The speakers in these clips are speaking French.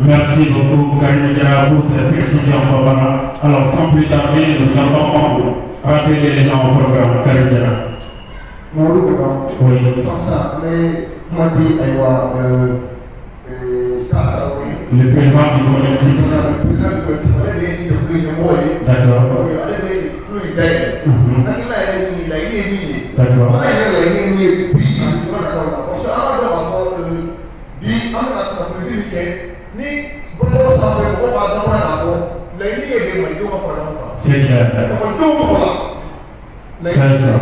Merci beaucoup, Karim Diarra, pour cette précision, Papa. Alors, sans plus tarder, nous allons rappeler les gens au programme, Karim Diarra. Oui. Sans ça, mais moi, dit, le président du collectif. Le président du collectif, D'accord. Ale bɛ tulo in dayɛlɛ. Hakilina yɛrɛ ye min ye laɲini ye min ye. D'accord. Baara yɛrɛ laɲini ye min ye bi a jɔyɔrɔ nana o la parce que an b'a dɔn k'a fɔ bi an bɛna kunnafonidi min kɛ ni bɔlɔlɔ sanfɛ mɔgɔw b'a dɔn fana k'a fɔ laɲini ye de malidenw ka fara ɲɔgɔn kan. C'est clair. Ekɔlidenw tɔgɔ la. C'est ça.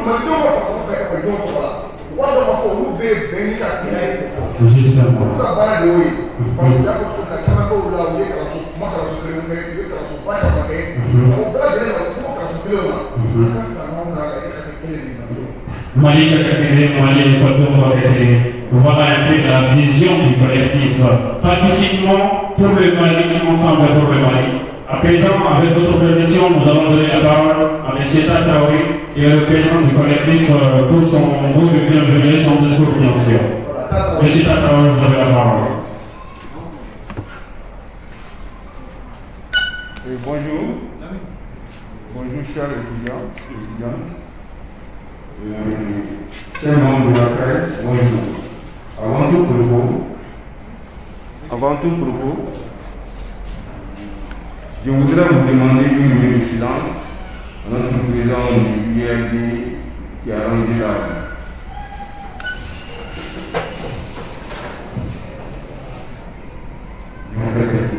Malidenw ka fara bɛ ekɔlidenw tɔgɔ la. U b'a dɔn k'a fɔ olu bɛ bɛn ni ka kiya ye ko fɔ. Justement. Olu ka baara de y'o ye. Parce que y'a fɔ cogo min na caman b'o la u ye kalanso kuma kalanso kelen mɛ u ye kalanso ba caman kɛ. O bɛɛ lajɛlen na u kuma kalanso kelen ma. An ka fara ɲɔgɔn kan ka kɛ kelen de ma. Mali voilà un peu la vision du collectif. Pacifiquement, pour le Mali, ensemble pour le Mali. À présent, avec votre permission, nous allons donner la parole à M. Traoré et le président du collectif pour son mot de bienvenue et son discours, bien sûr. M. Traoré, vous avez la parole. Bonjour. Bonjour, chers étudiants et étudiantes. Chers membres de la presse, bonjour. Avant tout propos, je voudrais vous demander une minute de silence à notre président du URD qui a rendu la. Je vous remercie.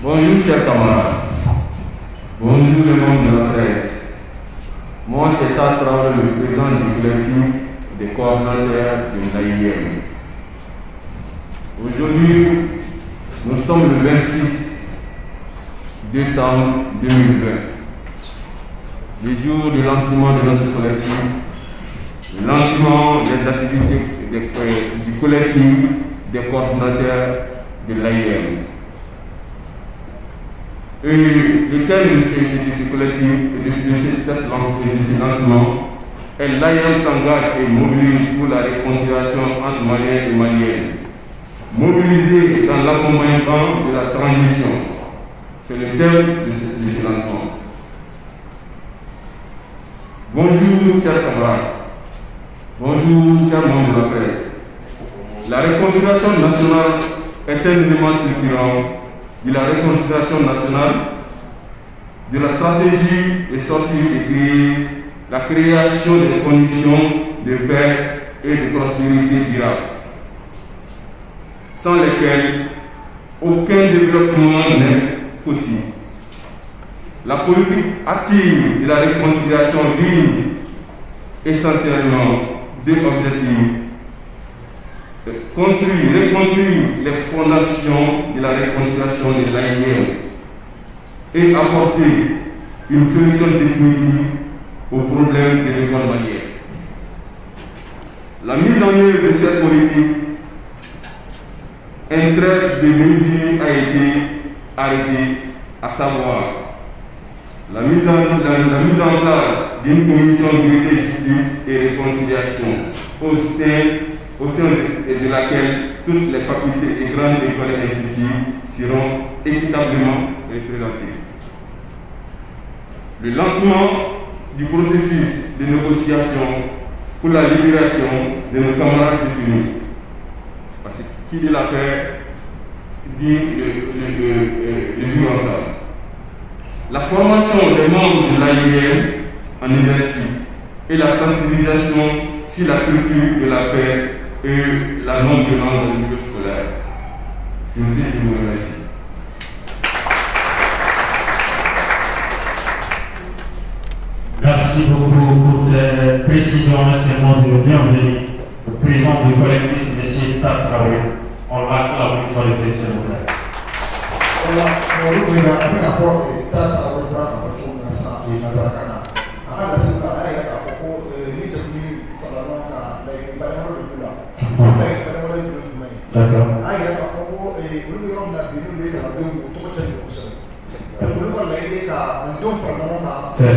Bonjour chers camarades, bonjour les membres de la presse. Moi c'est Traoré, le président du collectif des coordonnateurs de l'AIM. Aujourd'hui, nous sommes le 26 décembre 2020, le jour du lancement de notre collectif, le lancement des activités du collectif des coordonnateurs de l'AIM. Et le thème de ce collectif, de ce lancement, est l'AIM s'engage et mobilise pour la réconciliation entre Maliens et Maliennes. Mobiliser dans l'accompagnement de la transition. C'est le thème de ce lancement. Bonjour chers camarades. Bonjour chers membres de la presse. La réconciliation nationale est un élément structurant de la réconciliation nationale, de la stratégie de sortie de crise, la création des conditions de paix et de prospérité durable, sans lesquelles aucun développement n'est possible. La politique active de la réconciliation vise essentiellement deux objectifs: reconstruire les fondations de la réconciliation de l'AIM et apporter une solution définitive aux problèmes de l'école malienne. La mise en œuvre de cette politique, un trait de mesures a été arrêté, à savoir la mise en place d'une commission de justice et réconciliation au sein de laquelle toutes les facultés et grandes écoles institutions seront équitablement représentées. Le lancement du processus de négociation pour la libération de nos camarades détenus. Parce que qui dit la paix dit le vivre ensemble. La formation des membres de l'AIM en leadership et la sensibilisation sur la culture de la paix et la non-violence dans le milieu scolaire. C'est aussi que je vous remercie. Merci beaucoup pour ces précisions et ces mots de bienvenue. Le président du collectif, M. Traoré. On l'acclame une fois de plus, s'il vous plaît. C'est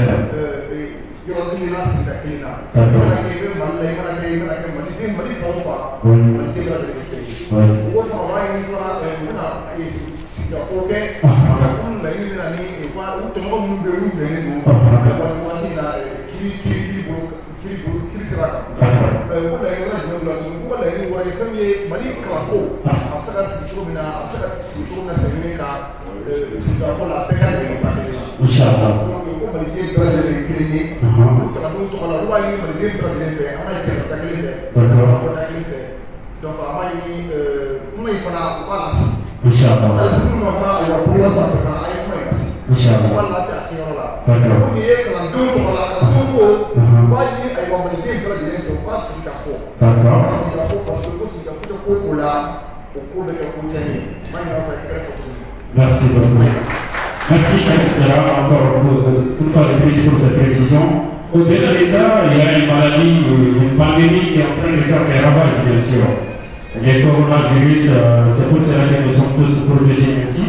ça. wala yɛrɛ jumɛn bila tuguni wala yɛrɛ wɔrɔ ye fɛn min ye Mali kalanko a bɛ se ka sigi cogo min na a bɛ se ka sigi cogo min na sɛbɛnni ka sigikafɔ la bɛɛ ka dɛmɛ ba kelen na. Inshallah. Donc ko Maliden bɛɛ lajɛlen ye kelen ye. Olu kalandenw tɔgɔ la olu b'a ɲini Maliden bɛɛ lajɛlen fɛ an ka jɛ ka da kelen fɛ. Ka da kelen fɛ. Donc an b'a ɲini kuma in fana u b'a lase. Inshallah. Alisa minnu ma fana ayiwa bolo sanfɛ fana a ye kuma in lase. Inshallah. U b'a lase a se yɔrɔ la. Ko nin ye kalandenw tɔgɔ la kalandenw ko u b'a ɲini ayiwa Maliden bɛɛ lajɛlen fɛ u ka sigi ka fɔ. D'accord. Ka sigi ka fɔ parce que ko sigi ka fɔ tɛ ko o la o ko bɛ kɛ ko tiɲɛni ye. Maa ɲin'a fɛ tɛgɛ fɔ tuguni. Merci beaucoup. Merci Karim encore une fois de plus pour cette précision. Au-delà de ça, il y a une maladie, une pandémie qui est en train de faire des ravages, bien sûr. Les coronavirus, c'est pour cela que nous sommes tous protégés ainsi.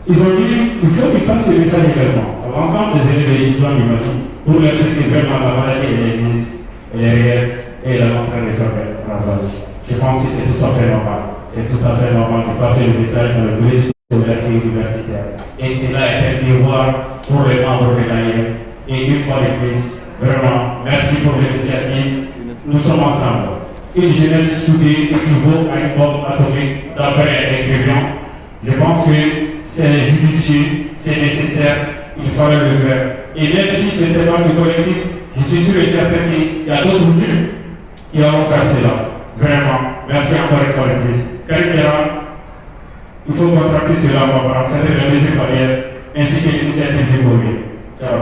Ils ont dit il faut qu'ils passent ce message également à l'ensemble des élèves et étudiants du Mali pour leur dire que vraiment la maladie elle existe, elle est réelle et elle est en train de faire des ravages. Je pense que c'est tout à fait normal. C'est tout à fait normal de passer le message dans le police scolaire et universitaire. Et cela est un devoir pour les membres de l'AIM. Et une fois de plus, vraiment, merci pour l'initiative. Nous sommes ensemble. Une jeunesse soudée équivaut à une bombe atomique d'après l'ingrédient. Je pense que c'est judicieux, c'est nécessaire, il fallait le faire. Et même si ce n'était pas ce collectif, je suis sûr et certain qu'il y a d'autres groupes qui vont faire cela. Vraiment, merci encore une fois de plus. Karim, il faut contracter cela pour encerrer les mesures barrières ainsi que l'initiative du Covid. Ciao.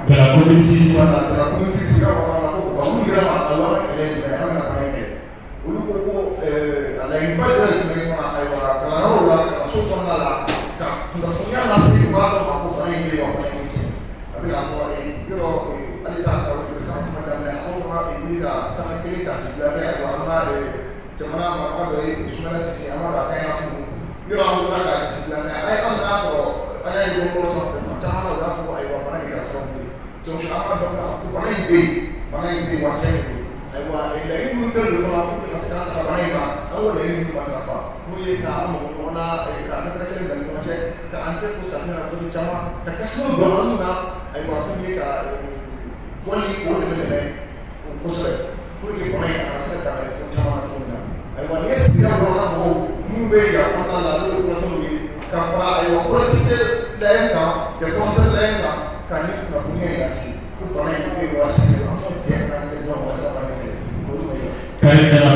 De la commune 6.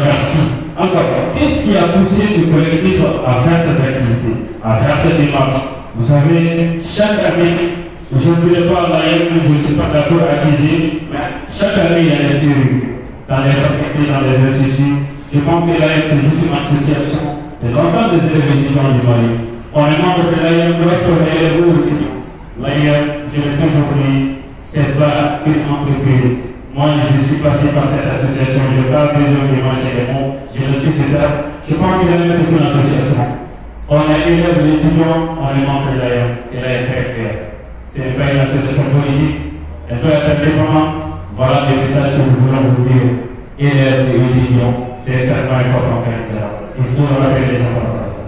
Merci. Encore, qu'est-ce qui a poussé ce collectif à faire cette activité, à faire cette démarche? Vous savez, chaque année, je ne voulais pas l'AIM, je ne suis pas d'accord à acquisition, mais chaque année, il y a des séries dans les facultés, dans les instituts. Je pense que l'AIM, c'est juste une association de l'ensemble des élèves étudiants du Mali. On est membre de l'AIM, lorsqu'on est élève ou étudiant. L'AIM, je l'ai toujours dit, c'est pas une entreprise. Moi, je suis passé par cette association, je n'ai pas besoin de manger les mots, je le suis peut-être. Je pense que l'AIM, c'est une association. On est élèves et étudiants, on est membre de l'AIM. Cela est très clair. Ce n'est pas une association politique, elle doit être indépendante. Voilà les messages que nous voulons vous dire. Élèves et étudiants, c'est certainement important qu'elle soit là. Il faut le rappeler les gens par rapport à ça.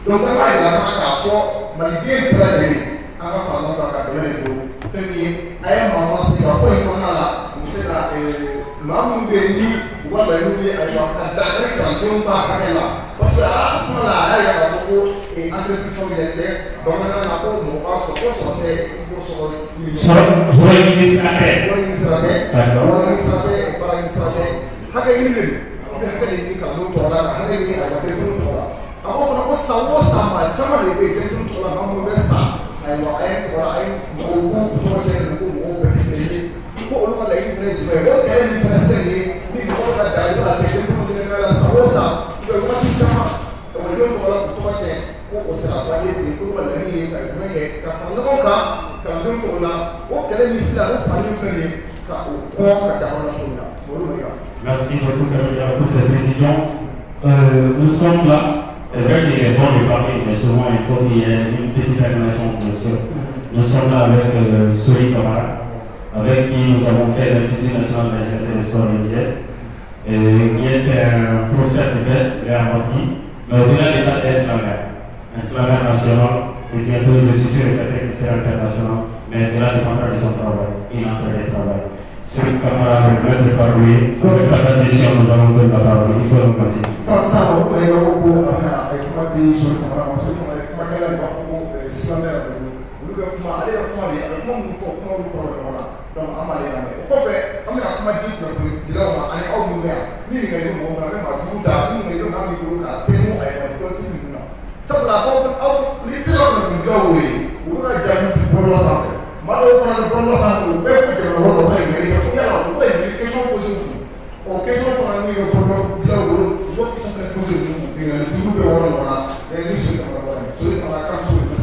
Donc, on va y aller à fond, mais bien plaisir. On va faire notre académie de l'eau. Femi, ayi maman se ka fɔ in kɔnɔna la u bɛ se ka maa minnu bɛ yen ni u ka laɲiniw ye ayiwa ka dankari kalandenw ka hakɛ la parce que a kuma la a y'a yira k'a fɔ ko entreprise yɛrɛ tɛ bamanankan na ko mɔgɔ b'a sɔrɔ ko sɔrɔ tɛ i ko sɔrɔ Wari ɲini sira tɛ. wari ɲini sira tɛ baara ɲini sira tɛ hakɛ ɲini de i bɛ hakɛ de ɲini kalandenw tɔgɔ la ka hakɛ ɲini ayiwa denmisɛnninw tɔgɔ la a ko fana ko san o san maa caman de bɛ yen denmisɛnninw tɔgɔ la maa minnu bɛ san ayiwa a ye tɔgɔ la a ye mɔgɔw k'u tɔgɔ cɛ ko mɔgɔw bɛɛ tɛ kelen ye ko olu ka laɲini fana ye jumɛn ye o kɛlɛ min fana filɛ nin ye ni mɔgɔ ka dari la ke te mo ne la sawosa ko ko ti chama o le ko la to ba che ko o sera ba ye ti ko ba le ni ka me ke ka fa no ka ndo ko la o kele ni fila o fa ni fele ka o ko ka da la to na mo lo ya. Merci beaucoup pour cette précision. Nous sommes là. C'est vrai qu'il est bon de parler, mais souvent il faut qu'il y ait une petite animation pour monsieur. Nous sommes là avec Soli Kamara, avec qui nous avons fait l'Institut national de la jeunesse et des sports de l'IS, qui est un professeur de veste, il est amorti. Mais au-delà de ça, c'est un slammer national, et bientôt je suis sûr et certain que c'est international, mais cela dépendra de son travail, il est en train de travailler. Soli Kamara, le maître parolier, pour la tradition, nous allons donner la parole, il faut nous passer. Ça, on va y avoir beaucoup avec moi, Soli Kamara, parce que avec moi, il y a beaucoup de slammer. Kuma ale ka kuma de a bɛ kuma minnu fɔ kuma minnu kɔrɔ ɲɔgɔn na donc an b'ale lamɛn o kɔfɛ an bɛna kuma di kunnafoni dilaw ma ani aw minnu bɛ yan ni ɲininkali mɔgɔ min na an bɛ maa jugu ta ni ɲininkali n'a b'i bolo k'a tɛnku a yɛrɛ collectif ninnu na sabula aw ni tɛ yɔrɔ ninnu dilaw wele u bɛ ka jaabi fili bɔlɔlɔ sanfɛ maa dɔw fana bɛ bɔlɔlɔ sanfɛ u bɛɛ fɔ jamana dɔ ka ɲininkali kɛ ko yala u ka ɲininkali question posé u kun o question fana min ye bɔlɔlɔ dilaw bolo u b'o question fana posé u kun ɲininkali jugu bɛ yɔrɔ ɲɔgɔn na ni soli kamara bɔra yen soli kamara kan soli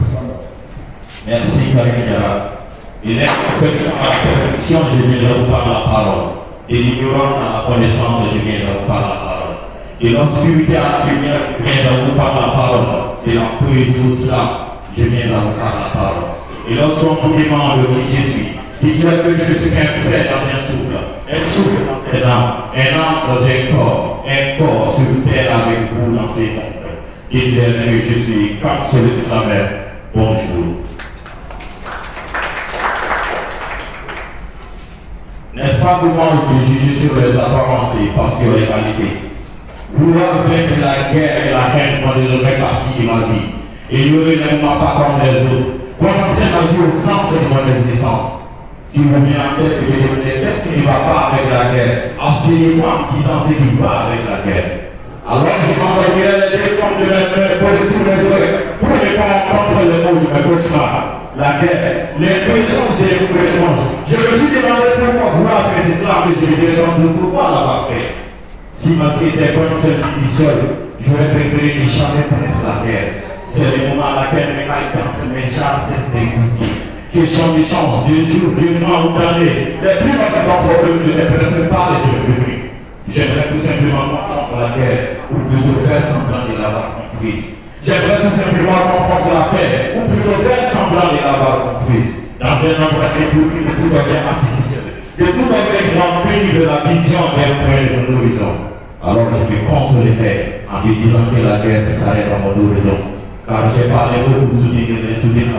Merci Karim Diarra. Il est en question à la perfection, je viens à vous parler la parole. Et l'ignorance à la connaissance, je viens à vous parler la parole. Et l'obscurité à la lumière, je viens à vous parler la parole. Et la poésie au slam, je viens à vous parler la parole. Et lorsqu'on vous demande qui je suis, dites-le que je suis un frère dans un souffle dans un âme dans un corps sur terre avec vous dans ses mondes. Dites-le que je suis comme celui de la mer. Bonjour. N'est-ce pas comment vous juger sur les apparences parce qu'il y a les qualités? Vouloir vaincre la guerre et la haine font désormais partie de ma vie. Et ignorer ne moi pas comme les autres. Concentrer ma vie au centre de mon existence. Si vous venez en tête de me demander qu'est-ce qui ne va pas avec la guerre, abstenez-vous en disant ce qui va avec la guerre. Alors je m'envoyerai les décomptes de mes posés sur mes oreilles pour répondre contre les mots de mes cauchemars. La guerre, les présences et les présences. Je me suis demandé pourquoi vouloir faire cela, mais je me demande pourquoi l'avoir fait. Si ma vie était comme celle du seul, j'aurais préféré ne jamais connaître la guerre. C'est le moment à laquelle mes qualités entre mes chars cessent d'exister. Question de chance, de jour, de mois ou d'année, les plus importants problèmes ne dépendent pas de devenir. J'aimerais tout simplement comprendre la guerre, ou plutôt faire semblant de l'avoir comprise. J'aimerais tout simplement comprendre la paix, ou plutôt faire semblant de l'avoir comprise. Dans un endroit dépourvu de tout objet artificiel, de tout objet rempli de la vision d'un point de l'horizon. Alors je me consolais en me disant que la guerre s'arrête à mon horizon. Car j'ai parlé beaucoup pour soutenir les souvenirs.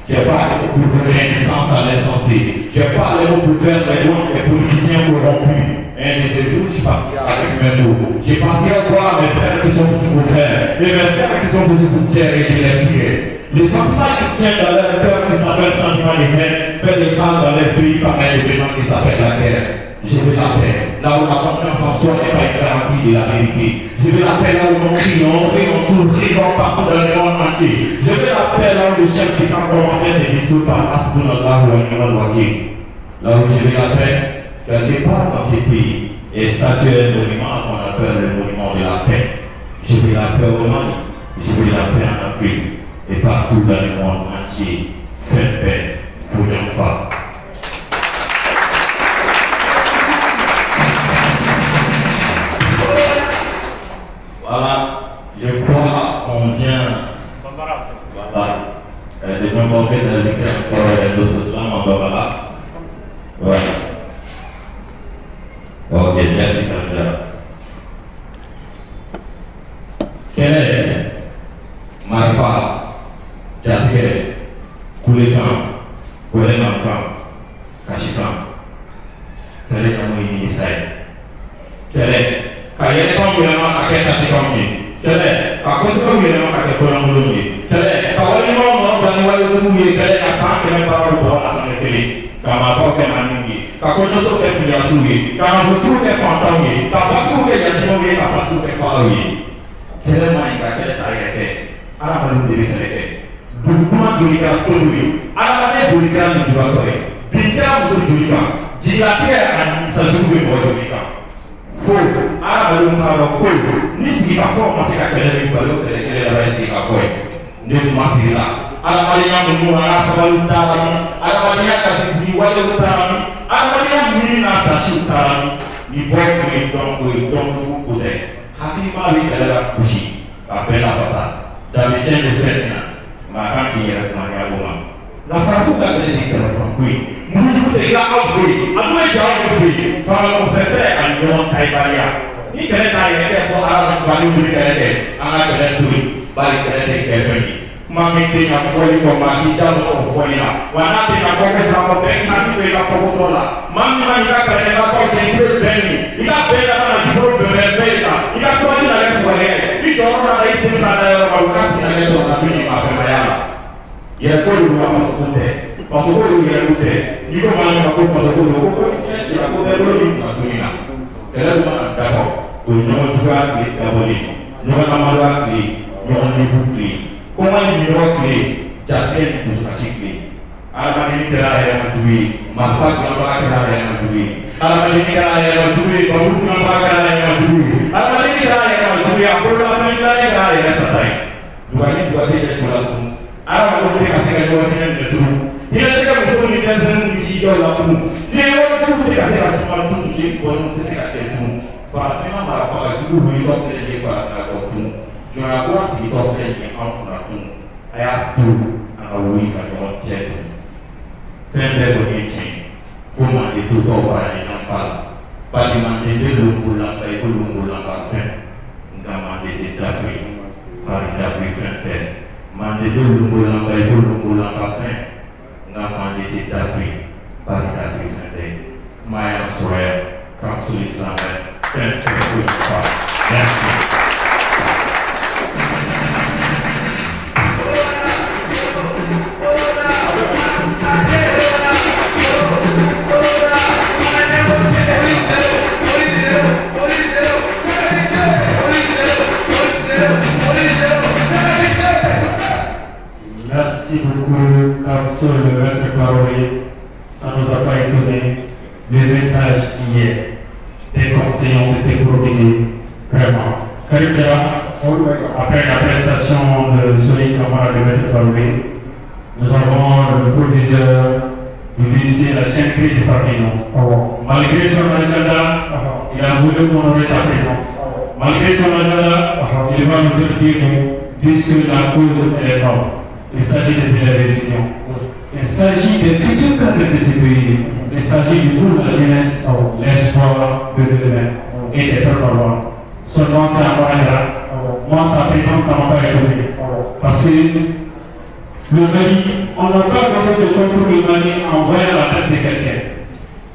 J'ai parlé beaucoup pour donner naissance à l'insensé. J'ai parlé beaucoup pour faire les lois des politiciens corrompus. Un de ces jours, je partirai avec mes mots. Je partirai voir mes frères qui sont tous pour faire, et mes frères qui sont tous pour faire, et je les tirer. Les sentiments qui tiennent dans leur cœur, qui s'appellent sentiment de haine, fait des cas dans leur pays par un événement qui s'appelle la guerre. Je veux la paix, là où la confiance en soi n'est pas une garantie de la vérité. Je veux la paix là où on crie, on sourit, on partout dans le monde entier. Je veux la paix là où le chef qui a commencé ses discours par Asbunallah ou Animal Wakil. Là où je veux la paix, quelque part dans ces pays, et statuer un monument qu'on appelle le monument de la paix. Je veux la paix au Mali, je veux la paix en Afrique, et partout dans le monde entier. Faites paix, fouillons pas. Voilà, je crois qu'on vient de me montrer d'ajouter encore d'autres slams en Bambara. Voilà. Ok, merci Kandra. Quel est Marfa, Jatke, Koulekan, Koulemankan, Kashikan? Quel est Tamoui Nisai? Quel est Kayane kau bilang kakek kasih kami, jadi aku suka bilang kakek pulang belum ni, jadi kalau ni mau dan wali tu mungkin jadi asal kena bawa bawa asal kiri, kama kau kena mungkin, kalau nusuk ke punya sugi, kalau betul ke fantau ni, kalau betul ke jadi mau ni, kalau betul ke falau ni, jadi main kakek tarik ke, anak baru diri kakek, bukan julikan tu ni, anak mana julikan di dua kali, bincang musuh julikan, jika dia akan sesuatu bawa julikan. fo ala ba ka ko ni sigi ka fo ma se ka kele ni balo kele la ba sigi ka fo ne ma sigi la ala ba ya mu ala sabalu ta ala ba ya ka sigi wale ta ala ba ya mi na ta shi ta ni bo ko don ko de hakili ma bi kele la kushi ka pe la fasa da bi chen de fetna ma ka ki ya ma ya goma la fa fu ka kele ni ka ma ko muju te ga afri adu e ja afri fa la ko fete an don taibaria ni kele ta ye ke fo ala ba ni kele de ala kele tu ba kele de ke fe mami te na fo ni ko ma ti da so fo ni la wa na te na ko ke sa mo be na ti be la fo fo la mami ma ni ka kele na ko ke ni be ni ni ka be na na ti pro be be ta ni ka so ni la ke fo he ni jo na dai se na da ro ba ka si na le to na ni ma fe ma ya la ye ko lu ma so ko te parce que lu ye lu te ni ko ma na ko parce que lu ko se ti la ko be lo ni na ni na ele ma da ko ko no tuga ni ka bo ni no na ma la ni no ni bu ni ko ma ni ro ni ja te ni ku sa chi ni ala ni tera ya ma tuwi ma fa ka ba ka ya ma tuwi ala ni tera ya ma tuwi ba bu na ba ka ya ma tuwi ala ni tera ya ma tuwi a ko la ni tera ya sa tai duga ni duga te ya so la ku ala ma ko te ka se ka do ni ni tu ni le ka so ni den sen ni si yo la ku ni le ko te ka se ka so ma tu ji ko no te se ka se tu fa fi na ma ko ka ju ni ko te ji fa ka ko tu jo na ko si ko te ni ka ko na tu aya tu ana wi ka no je tu fende ko ni chi fu ma ni tu ko fa ni na fa pa di ma ni de lu mu la pa ko lu mu la pa fe ngama de te ta fi pa da fi fende mande do lumbu la bay do lumbu la pa fin nga mande ti dafi par dafi fende maya soya council islam ten ko pa merci. Merci beaucoup, Council de votre parole. Ça ne nous a pas étonné. Le message hier des conseillers ont été promulgués. Vraiment. Après la prestation de Soli Kamara de votre parole, nous avons le proviseur du lycée La Chaîne Crise parmi nous. Malgré son agenda, il a voulu honorer sa présence. Malgré son agenda, il va nous dire puisque la cause est bonne. Il s'agit des élèves étudiants. Il s'agit des futurs cadres de ce pays. Il s'agit du coup de la jeunesse, l'espoir de demain. Et c'est très normal. Seulement c'est un paragraphe. Moi, sa présence, ça m'a pas étonné. Parce que le Mali, on n'a pas besoin de construire le Mali en voyant la tête de quelqu'un.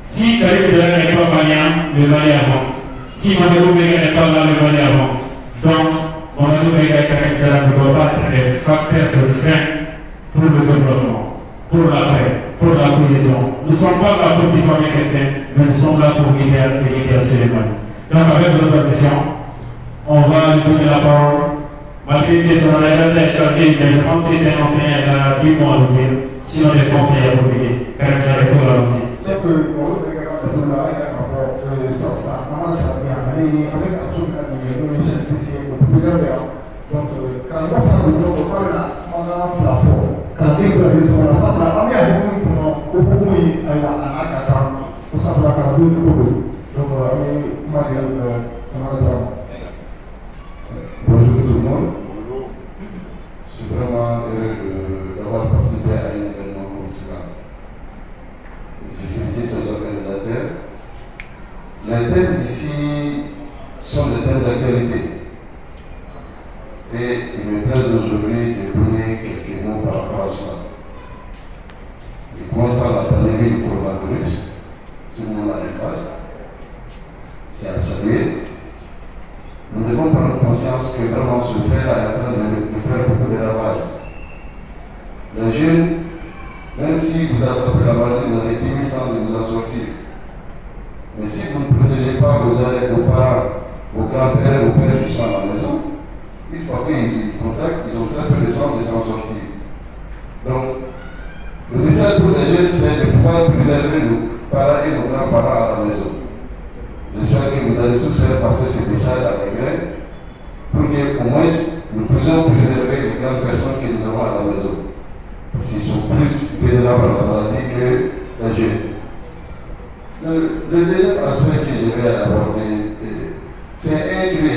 Si Karim Dela n'est pas malien, le Mali avance. Si Mamadou Bega n'est pas là, le Mali avance. Donc, Mamadou Bega et Karim Dela ne doivent pas être des facteurs de frein pour le développement, pour la paix, pour la cohésion. Nous ne sommes pas là pour diffamer quelqu'un, mais nous sommes là pour guider et exercer les Mali. Donc, avec notre permission, on va lui donner la parole. Malgré que son agenda est chargé, mais je pense que c'est un enseignant qui a 8 mois à l'ouvrir. Sinon, les conseils à l'ouvrir. Karim Dela est tout là aussi. Bonjour tout le monde. Je suis vraiment heureux d'avoir participé à un événement comme cela. Je félicite les organisateurs. Les thèmes ici sont des thèmes d'actualité. Et il me plaît aujourd'hui de donner quelques mots par rapport à cela. Je commence par la pandémie du coronavirus. Tout le monde a l'impasse. C'est à saluer. Nous devons prendre conscience que vraiment ce fait-là est en train de faire beaucoup de ravages. Les jeunes, même si vous attrapez la maladie, vous avez 10 000 chances de vous en sortir. Mais si vous ne protégez pas vos parents, vos grands-pères, vos pères qui sont à la maison, une fois qu'ils contractent, ils ont très peu de chances de s'en sortir. Donc, le message pour les jeunes, c'est de pouvoir préserver nos parents et nos grands-parents à la maison. J'espère que vous vous allez tous faire passer ce message à les grains pour qu'au moins nous puissions préserver les grandes personnes que nous avons à la maison. Parce qu'ils sont plus vénérables à la maladie que les jeunes. Le deuxième aspect que je vais aborder, c'est un cri de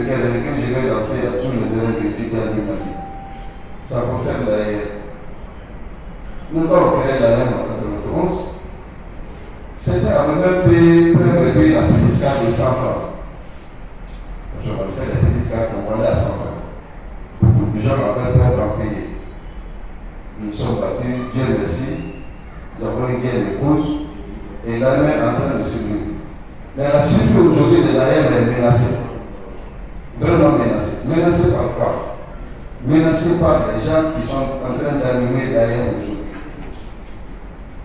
guerre que je vais lancer à tous les élèves étudiants du Mali. Ça concerne l'AR. Nous avons créé l'AR en 1991. C'était à même pays pour réduire la petite carte de 100 francs. Je vais faire la petite carte, on va aller à 100 francs. Beaucoup de gens avaient peur d'en payer. Nous sommes battus, Dieu merci, nous avons une guerre de cause. Et l'armée est en train de se brûler. Mais la situation aujourd'hui de l'AR est menacée. Vraiment menacée. Menacée par quoi? Menacée par les gens qui sont en train d'animer l'AR aujourd'hui.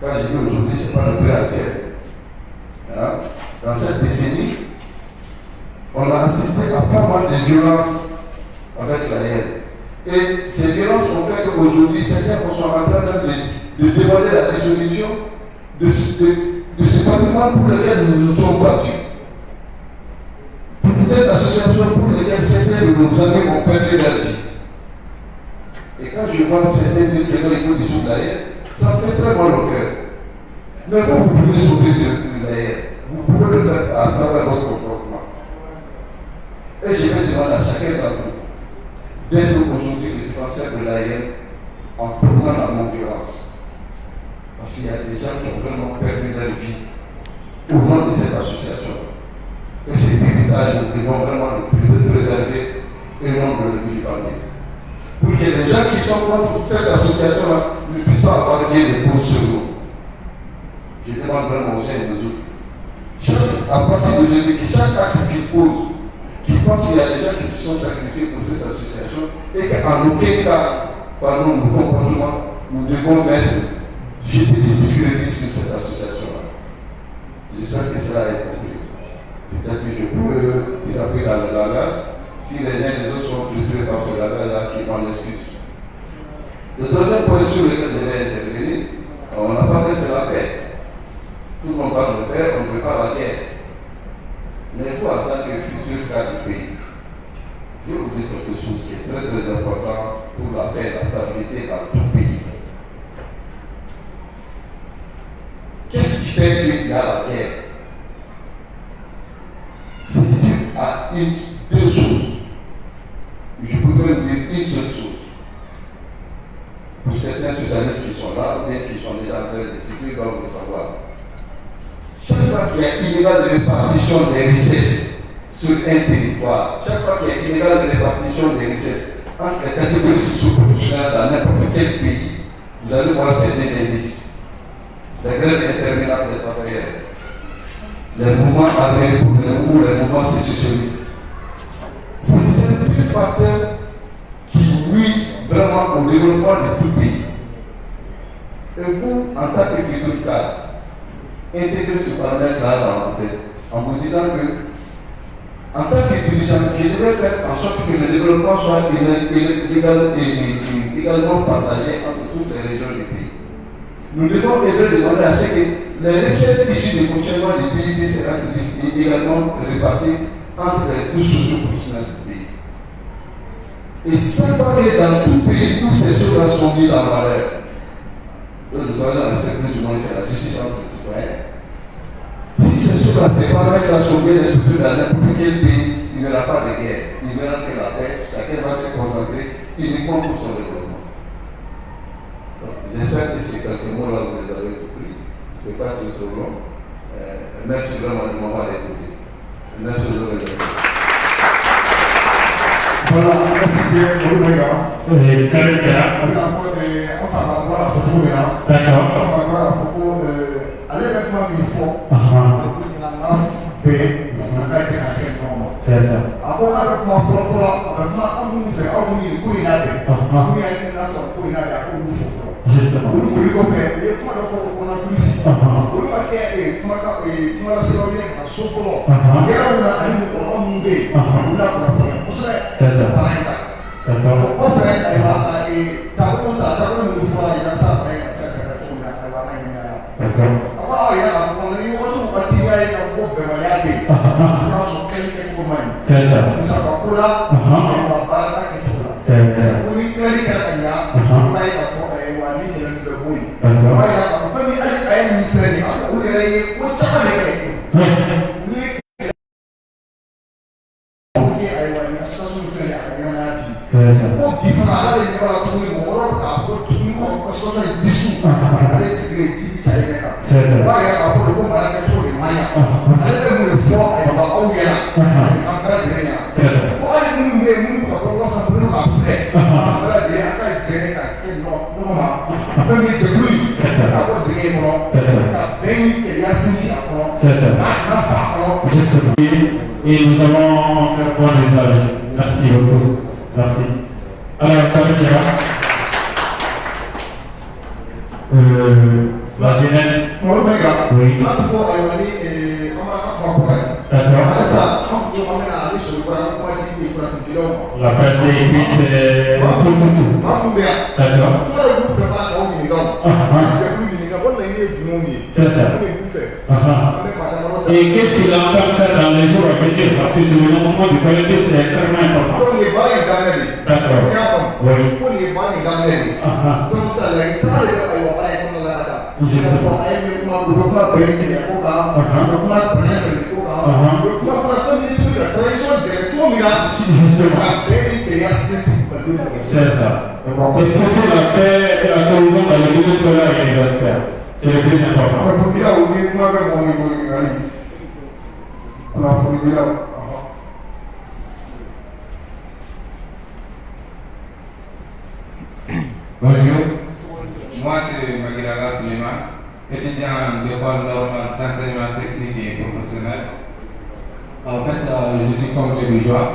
Quand je dis aujourd'hui, ce n'est pas le père actuel. Hein? Dans cette décennie, on a assisté à pas mal de violences avec l'AR. Et ces violences ont fait qu'aujourd'hui, certains sont en train de demander la dissolution de ce patrimoine pour lequel nous nous sommes battus. Pour cette association pour laquelle certains de nos amis ont perdu leur vie. Et quand je vois certains disent qu'il faut dissoudre l'AR, ça fait très mal au cœur. Mais vous pouvez sauver l'AR. Vous pouvez le faire à travers votre comportement. Et je vais demander à chacun d'entre vous d'être aujourd'hui le défenseur de l'AR en prenant la non-violence. Parce qu'il y a des gens qui ont vraiment perdu leur vie au nom de cette association. Et cet héritage, nous devons vraiment le préserver et non de le vivre. Pour que les gens qui sont contre cette association-là ne puissent pas avoir bien de cause sur nous. Je demande vraiment aux uns et aux autres. À partir d'aujourd'hui, chaque acte qu'ils posent, qui pense qu'il y a des gens qui se sont sacrifiés pour cette association et qu'en aucun cas, par nos comportements, nous devons jeter des discrédits sur cette association-là. J'espère que cela est compris. Peut-être que je peux dire après dans le langage. Si les uns et les autres sont frustrés par ce langage-là, qu'ils m'en excusent. Le troisième point sur lequel je vais intervenir, on a parlé, c'est la paix. Tout le monde parle de paix, on ne veut pas la guerre. Mais il faut, en tant que futur cadre du pays, je vais vous dire quelque chose qui est très très important pour la paix et la stabilité dans tout pays. Qu'est-ce qui fait qu'il y a la guerre? C'est dû à deux choses. Je peux même dire une seule chose. Pour certains socialistes qui sont là, ou bien qui sont déjà en train d'étudier, ils doivent le savoir. Chaque fois qu'il y a une inégale de répartition des richesses sur un territoire, chaque fois qu'il y a une inégale de répartition des richesses entre les catégories socio-professionnelles dans n'importe quel pays, vous allez voir ces deux indices. Les grèves interminables des travailleurs, les mouvements armés ou les mouvements sécessionnistes. C'est ces deux facteurs qui nuisent vraiment au développement de tout pays. Et vous, en tant que futur cadre, intégrez ce paramètre-là dans votre tête, en vous disant que, en tant que dirigeant, je devrais faire en sorte que le développement soit également partagé entre toutes les régions du pays. Nous devons demander à ce que les recettes issues du fonctionnement du PIB seront également réparties entre les couches socio-professionnelles du pays. Et ça va être dans tout pays où ces choses-là sont mises en valeur. Donc nous allons rester plus ou moins c'est la justice entre les citoyens. Si ces choses-là, ces paramètres-là sont bien respectés dans n'importe quel pays, il n'y aura pas de guerre. Il n'y aura que la paix. Chacun va se concentrer uniquement pour son développement. J'espère que ces quelques mots-là, vous les avez compris. Je ne vais pas être trop long. Merci vraiment de m'avoir écouté. Merci de vous. Voilà, merci bien, Omega. Oui, Karinka. Enfin, voilà, photo là. D'accord. Voilà, photo. Allez maintenant, il faut. C'est ça. Après, avec moi, avec moi, on nous fait, on nous couille là. On nous a couille là, on nous fait. Justement. On nous fait le faire. Et comment il faut qu'on a plus ici. On nous a fait, comment la série à Sofolo. Et là, on a un on nous fait. On a fait. C'est ça. D'accord. On fait, et t'as nous fois, il y a ça, il y a ça, d'accord. Ah, il y a un peu de temps, il y a un peu de temps, C'est ça. Et nous allons faire point des avis. Merci beaucoup. Merci. Alors, ça veut dire la jeunesse. Oui. La presse est écrite tout. D'accord. C'est ça. Et qu'est-ce qu'il entend faire dans les jours à venir? Parce que le lancement du collectif, c'est extrêmement important. D'accord. Oui. Donc ça, c'est ça. Et surtout la paix et la cohésion dans les milieux scolaires et universitaires. C'est le plus important. Bonjour, moi c'est Magiraga Suleiman, étudiant de l'école normale d'enseignement technique et professionnel. En fait, je suis comme les bourgeois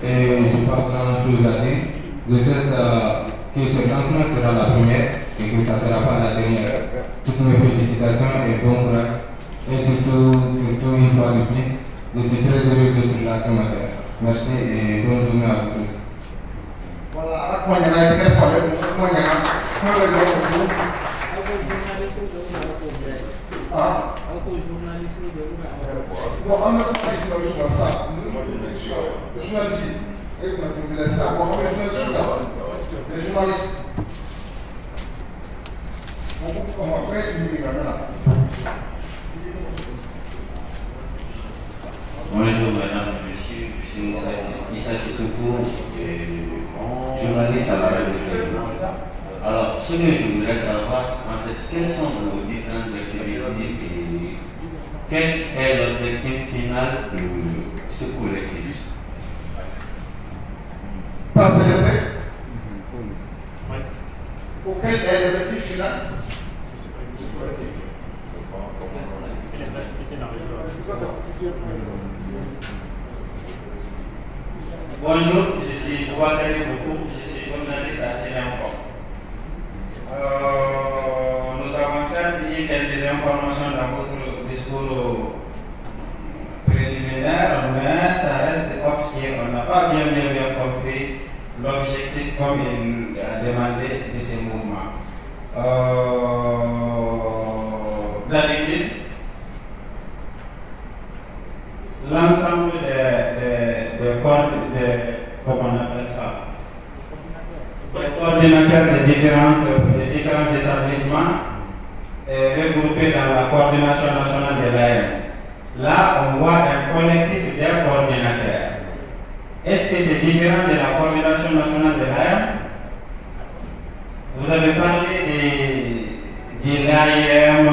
et je n'ai pas grand chose à dire. Je souhaite que ce lancement sera la première et que ça ne sera pas la dernière. Toutes mes félicitations et bon courage. Et surtout une fois de plus, je suis très heureux d'être là ce matin. Merci et bonne journée à vous tous. Bonjour mesdames et messieurs, je suis Issa Sissoko, journaliste à la radio. Alors, ce que je voudrais savoir, en fait, quelles sont vos différentes activités et quel est l'objectif final de ce collectif? Pas célébrer. Quel est l'objectif final? Bonjour, je suis Boubacaré Boko, je suis journaliste à Sénégal. Nous avons certes dit quelques informations dans votre discours préliminaire, mais ça reste obscur. On n'a pas bien compris l'objectif comme il a demandé de ces mouvements. D'habitude, l'ensemble comment on appelle ça, les coordinateurs des différents établissements regroupés dans la coordination nationale de l'AM. Là, on voit un collectif des coordinateurs. Est-ce que c'est différent de la coordination nationale de l'AM? Vous avez parlé de l'AM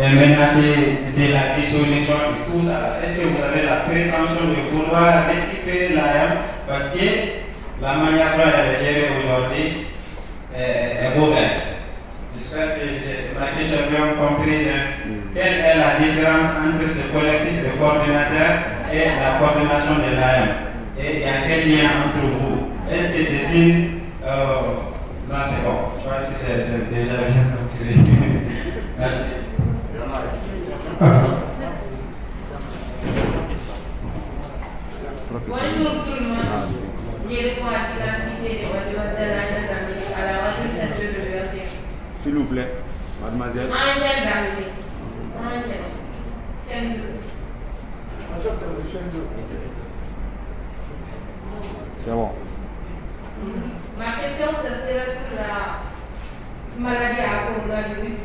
et menacé de la dissolution et tout ça. Est-ce que vous avez la prétention de vouloir récupérer l'AM parce que la manière dont elle est gérée aujourd'hui est mauvaise? J'espère que ma question est bien comprise. Quelle est la différence entre ce collectif de coordinateurs et la coordination de l'AM? Et il y a quel lien entre vous? Est-ce que c'est une... non, c'est bon. Je pense que c'est déjà bien compris. Merci. Bonjour tout le monde. Je réponds à l'identité de Mademoiselle Damini à la Washington Centre de l'Université. S'il vous plaît, mademoiselle. Angèle Damini. Angèle. Chaîne 2. C'est bon. Ma question serait sur la maladie à coronavirus.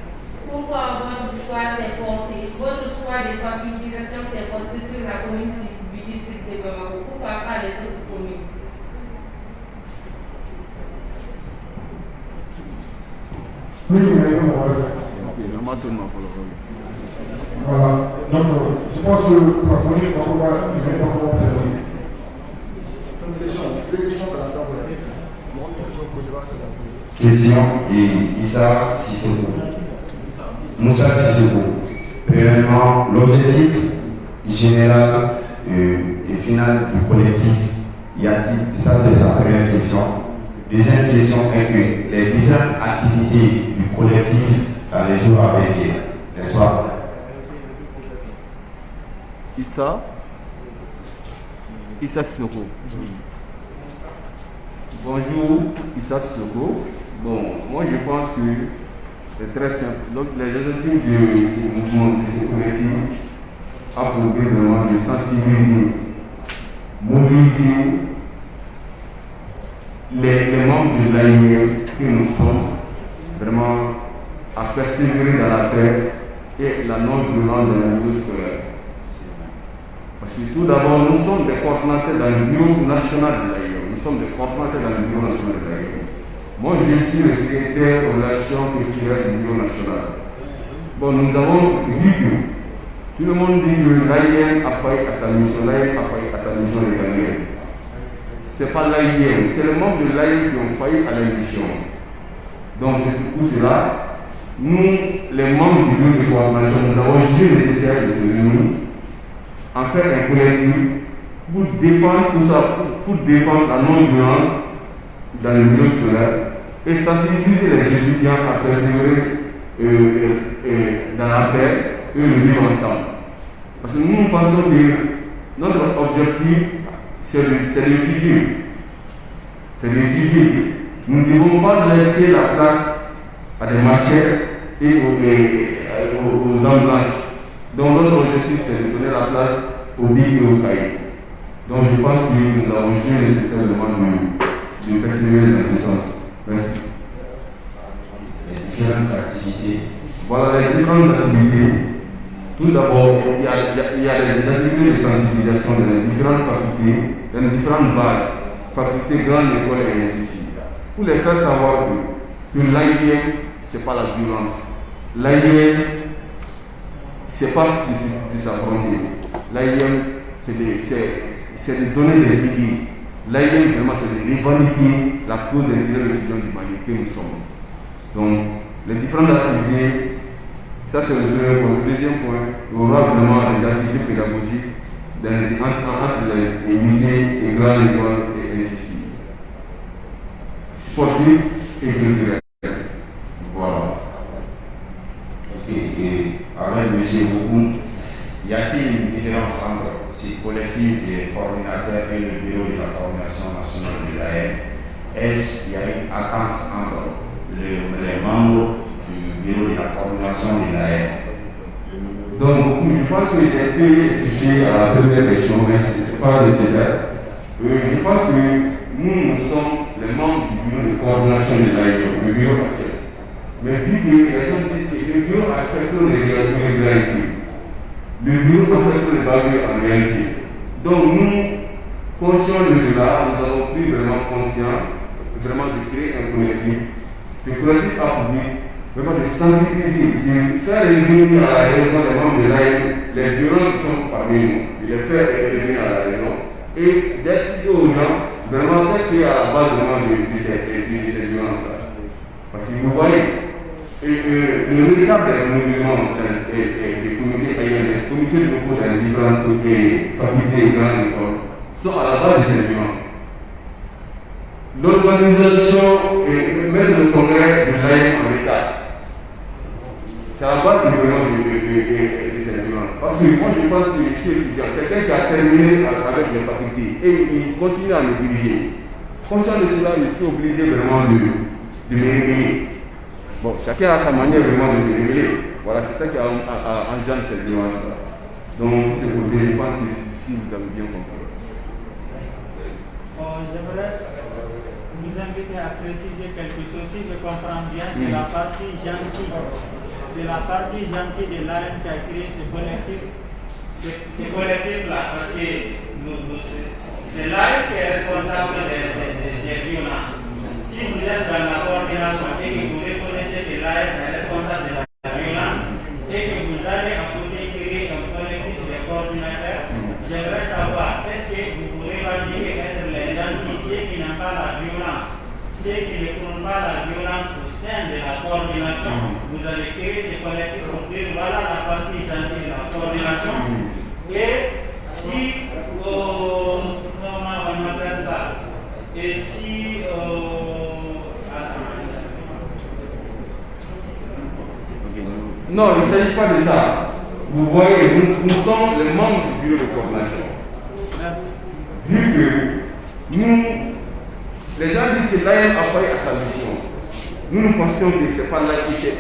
Pourquoi votre choix s'est porté, votre choix de sensibilisation s'est porté sur la commune du district de Bamako? Pourquoi pas les autres communes? Oui, mais voilà. Donc, je pense que pour la folie, on va faire question et Issa Sissoko. Moussa Sissoko. Premièrement, l'objectif général et final du collectif, y a-t-il, ça c'est sa première question. Deuxième question est que les différentes activités du collectif dans les jours à venir, n'est-ce pas? Issa Sissoko. Bonjour, Issa Sissoko. Bon, moi je pense que c'est très simple. Donc les objectifs de ce mouvement, de ce collectif, a pour but vraiment de sensibiliser, mobiliser les membres de l'AIF que nous sommes vraiment à persévérer dans la paix et la non-violence dans le milieu scolaire. Parce que tout d'abord, nous sommes des coordonnateurs dans le bureau national de l'AIF. Nous sommes des coordonnateurs dans le bureau national de l'AIF. Moi, je suis le secrétaire aux relations culturelles du bureau national. Bon, nous avons vu que tout le monde dit que l'AIF a failli à sa mission, l'AIF a failli à sa mission de gagner. Ce n'est pas l'AIF, c'est les membres de l'AIF qui ont failli à la mission. Donc, c'est pour cela, nous, les membres du bureau de coordination, nous avons jugé nécessaire de se réunir, en faire un collectif pour défendre tout ça, pour défendre la non-violence dans le milieu scolaire et sensibiliser les étudiants à persévérer dans la paix et le vivre ensemble. Parce que nous pensons que notre objectif, c'est d'étudier. C'est d'étudier. Nous ne devons pas laisser la place à des machettes et aux emblanches. Donc notre objectif, c'est de donner la place aux billes et aux cahiers. Donc je pense que nous avons jugé nécessairement de persévérer dans ce sens. Merci. Les différentes activités. Voilà les différentes activités. Tout d'abord, il y a des activités de sensibilisation dans les différentes facultés, dans les différentes bases, facultés, grandes écoles et ainsi de suite. Pour les faire savoir que l'AIM, ce n'est pas la violence. L'AIM, ce n'est pas de s'affronter. L'AIM, c'est de donner des idées. L'AIM, vraiment, c'est de revendiquer la cause des élèves étudiants du Mali que nous sommes. Donc, les différentes activités, ça c'est le premier point. Le deuxième point, il y aura vraiment des activités pédagogiques entre les lycées et grandes écoles et ainsi de suite. Sportifs et culturels. Voilà. Ok, avec M. Boubou, y a-t-il une différence entre ce collectif des coordinateurs et le bureau de la coordination nationale de l'AM? Est-ce qu'il y a une attente entre les membres du bureau de la coordination de l'AM? Donc, je pense que j'ai pu toucher à la première question, mais ce n'est pas nécessaire. Je pense que nous sommes les membres du bureau de coordination de l'AM, le bureau actuel. Mais vu que les gens disent que le bureau affecte les réalités, le bureau affecte les bavures en réalité. Donc nous, conscients de cela, nous avons pris vraiment conscience vraiment de créer un collectif. Ce collectif a pour but vraiment de sensibiliser, de faire revenir à la raison des membres de l'AIM les violences qui sont parmi nous, de les faire revenir à la raison et d'expliquer aux gens vraiment qu'est-ce qu'il y a à la base de ces violences-là. Parce que vous voyez, le véritable mouvement des comités aériens, des comités locaux dans les différentes facultés et grandes écoles sont à la base de ces violences. L'organisation et même le congrès de l'AIM en État, c'est à la base de ces violences. Parce que moi je pense que je suis étudiant, quelqu'un qui a terminé avec les facultés et il continue à me diriger. Conscient de cela, je suis obligé vraiment de me révéler. Bon, chacun a sa manière vraiment de se révéler. Voilà, c'est ça qui engendre cette violence-là. Donc, sur ce côté, je pense que si vous avez bien compris. j'aimerais vous inviter à préciser quelque chose. Si je comprends bien, c'est la partie gentille. C'est la partie gentille de l'AM qui a créé ce collectif. Ce collectif-là, parce que c'est l'AM qui est responsable des violences. Si vous êtes dans la coordination et que vous reconnaissez que l'AM est responsable de la violence et que vous allez à côté créer un collectif de coordinateurs, j'aimerais savoir, est-ce que vous revendiquez être les gentils, ceux qui n'ont pas la violence, ceux qui ne prennent pas la violence au sein de la coordination, vous avez créé ce collectif pour dire voilà la partie gentille de la coordination. Et si, comment on appelle ça, et si, non, il ne s'agit pas de ça. Vous voyez, nous sommes les membres du bureau de coordination. merci. Vu que nous, les gens disent que l'AM a failli à sa mission. Nous pensions que ce n'est pas l'AM, c'est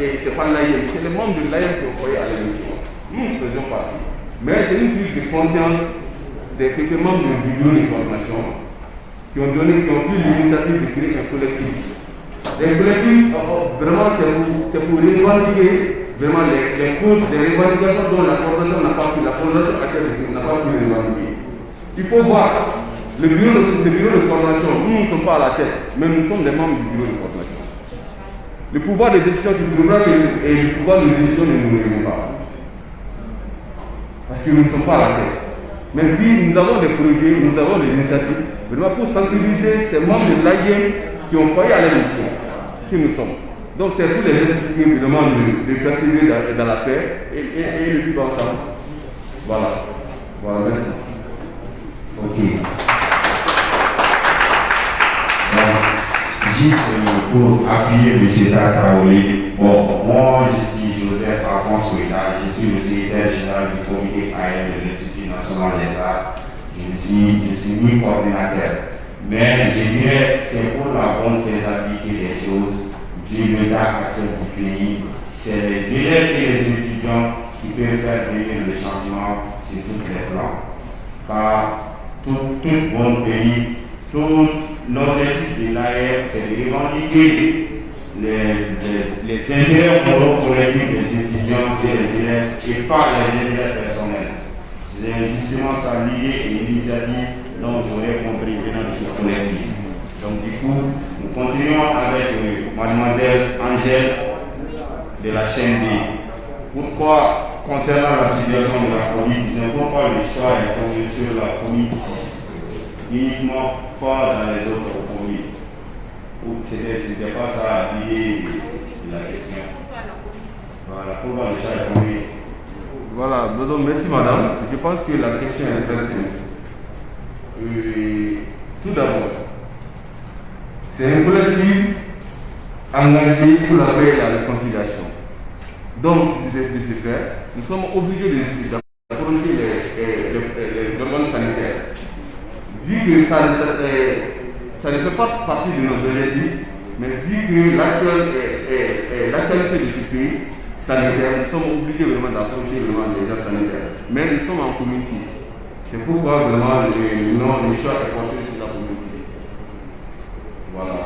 les membres de l'AM qui ont failli à la mission. Nous ne faisons pas. Mais c'est une prise de conscience des membres du bureau de coordination qui ont pris l'initiative de créer un collectif. Les collectifs, vraiment, c'est pour revendiquer vraiment les causes, les revendications dont la coordination n'a pas pu, la coordination actuelle n'a pas pu revendiquer. Il faut voir, ce bureau de coordination, nous ne sommes pas à la tête, mais nous sommes les membres du bureau de coordination. Le pouvoir de décision du bureau et le pouvoir de décision ne nous réunissent pas. Parce que nous ne sommes pas à la tête. Mais puis, nous avons des projets, nous avons des initiatives, vraiment pour sensibiliser ces membres de l'AIM qui ont failli à la mission, qui nous sommes. Donc c'est pour les expliquer évidemment de persévérer dans la paix et le vivre ensemble. Voilà. Voilà, merci. Ok. Donc, juste pour appuyer M. Traoré, bon, moi je suis Joseph Alphonse Ouida, je suis le secrétaire général du comité AM de l'Institut national des arts. Je suis mi-coordinateur. Mais je dirais c'est pour la bonne faisabilité des choses. Du l'état actuel du pays, c'est les élèves et les étudiants qui peuvent faire venir le changement sur tous les plans. Car tout bon pays, tout l'objectif de l'AR, c'est de revendiquer les intérêts moraux collectifs des étudiants et des élèves et pas les intérêts personnels. C'est justement ça l'idée et l'initiative dont j'aurais compris venant de ce collectif. Donc du coup, nous continuons avec mademoiselle Angèle de la chaîne D. Pourquoi, concernant la situation de la COVID-19, pourquoi le choix est tombé sur la COVID-6, uniquement pas dans les autres COVID? C'était pas ça l'idée de la question. Voilà, pourquoi le choix est tombé? Voilà, donc merci madame. Je pense que la question est très simple. Tout d'abord, c'est un collectif engagé pour la paix et la réconciliation. Donc, de ce fait, nous sommes obligés d'approcher les organes sanitaires. Vu que ça ne fait pas partie de nos objectifs, mais vu que l'actualité de ce pays sanitaire, nous sommes obligés vraiment d'approcher vraiment les gens sanitaires. Mais nous sommes en commune 6. C'est pourquoi vraiment le choix est porté sur la commune 6. Voilà.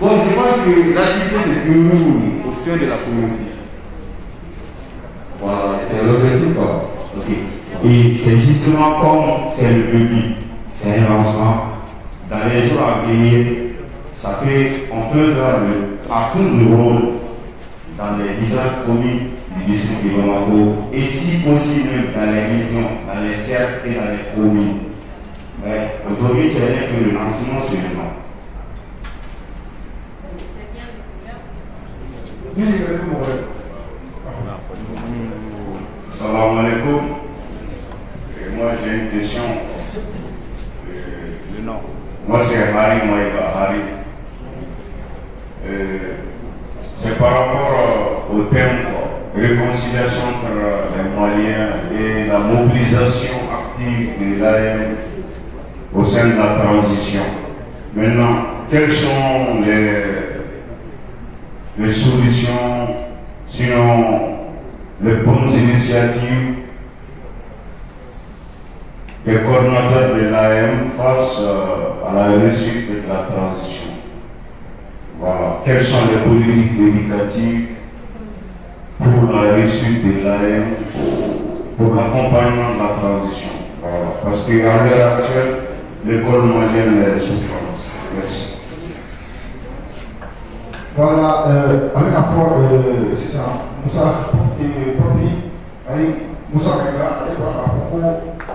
Bon, je pense que l'activité se déroule au sein de la commune 6. Voilà, c'est l'objectif quoi. Ok. Et c'est justement comme c'est le début, c'est un lancement. Dans les jours à venir, on peut faire à tout le rôle dans les différentes communes du district de Bamako et si possible dans les régions, dans les cercles et dans les communes. Mais aujourd'hui, c'est rien que le lancement seulement. Salam alaikum. Moi, j'ai une question. Moi, c'est Harry Moïba Harry. C'est par rapport au thème réconciliation entre les Maliens et la mobilisation active de l'AM au sein de la transition. Maintenant, quelles sont les solutions, sinon les bonnes initiatives les coordonnateurs de l'AM face à la réussite de la transition. Voilà. Quelles sont les politiques éducatives pour la réussite de l'AM, pour l'accompagnement de la transition? Voilà. Parce qu'à l'heure actuelle, l'école malienne est souffrante. Merci. Voilà, avec la foi, c'est ça, Moussa et Papi, Moussa Kanga, avec la foi,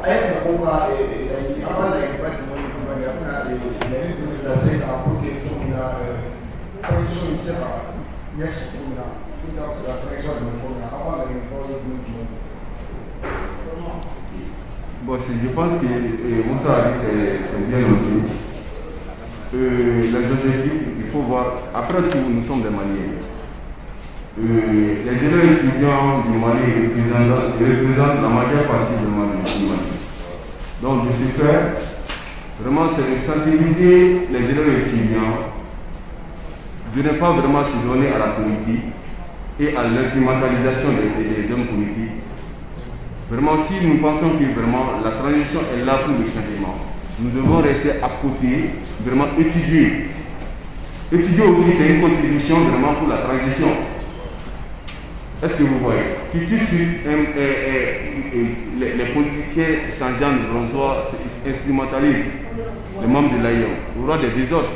avec la foi, et la avant la guerre, la scène à pour que tout la condition initiale, yes, tout la tradition de mon avant la guerre, bon, je pense que Moussa a dit c'est bien noté. Les objectifs, il faut voir, après tout, nous sommes des Maliens. Les élèves étudiants du Mali représentent la majeure partie du Mali. Donc, de ce fait, vraiment, c'est de sensibiliser les élèves étudiants, de ne pas vraiment se donner à la politique et à l'instrumentalisation des hommes politiques. Vraiment, si nous pensons que vraiment la transition est là pour le changement, nous devons rester à côté, vraiment étudier. Étudier aussi, c'est une contribution vraiment pour la transition. Est-ce que vous voyez? Si tout de suite, les politiciens changeants de Bronzois instrumentalisent les membres de l'AIM, il y aura des désordres.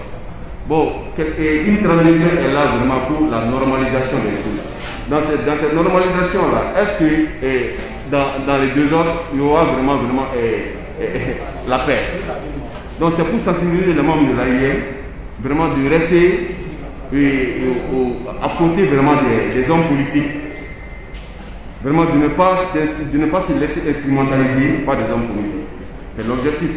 Bon, une transition est là vraiment pour la normalisation des choses. Dans cette normalisation-là, est-ce que dans les désordres, il y aura vraiment la paix? Donc c'est pour sensibiliser les membres de l'AIM vraiment de rester à côté vraiment des hommes politiques, vraiment de ne pas se laisser instrumentaliser par des hommes politiques. C'est l'objectif.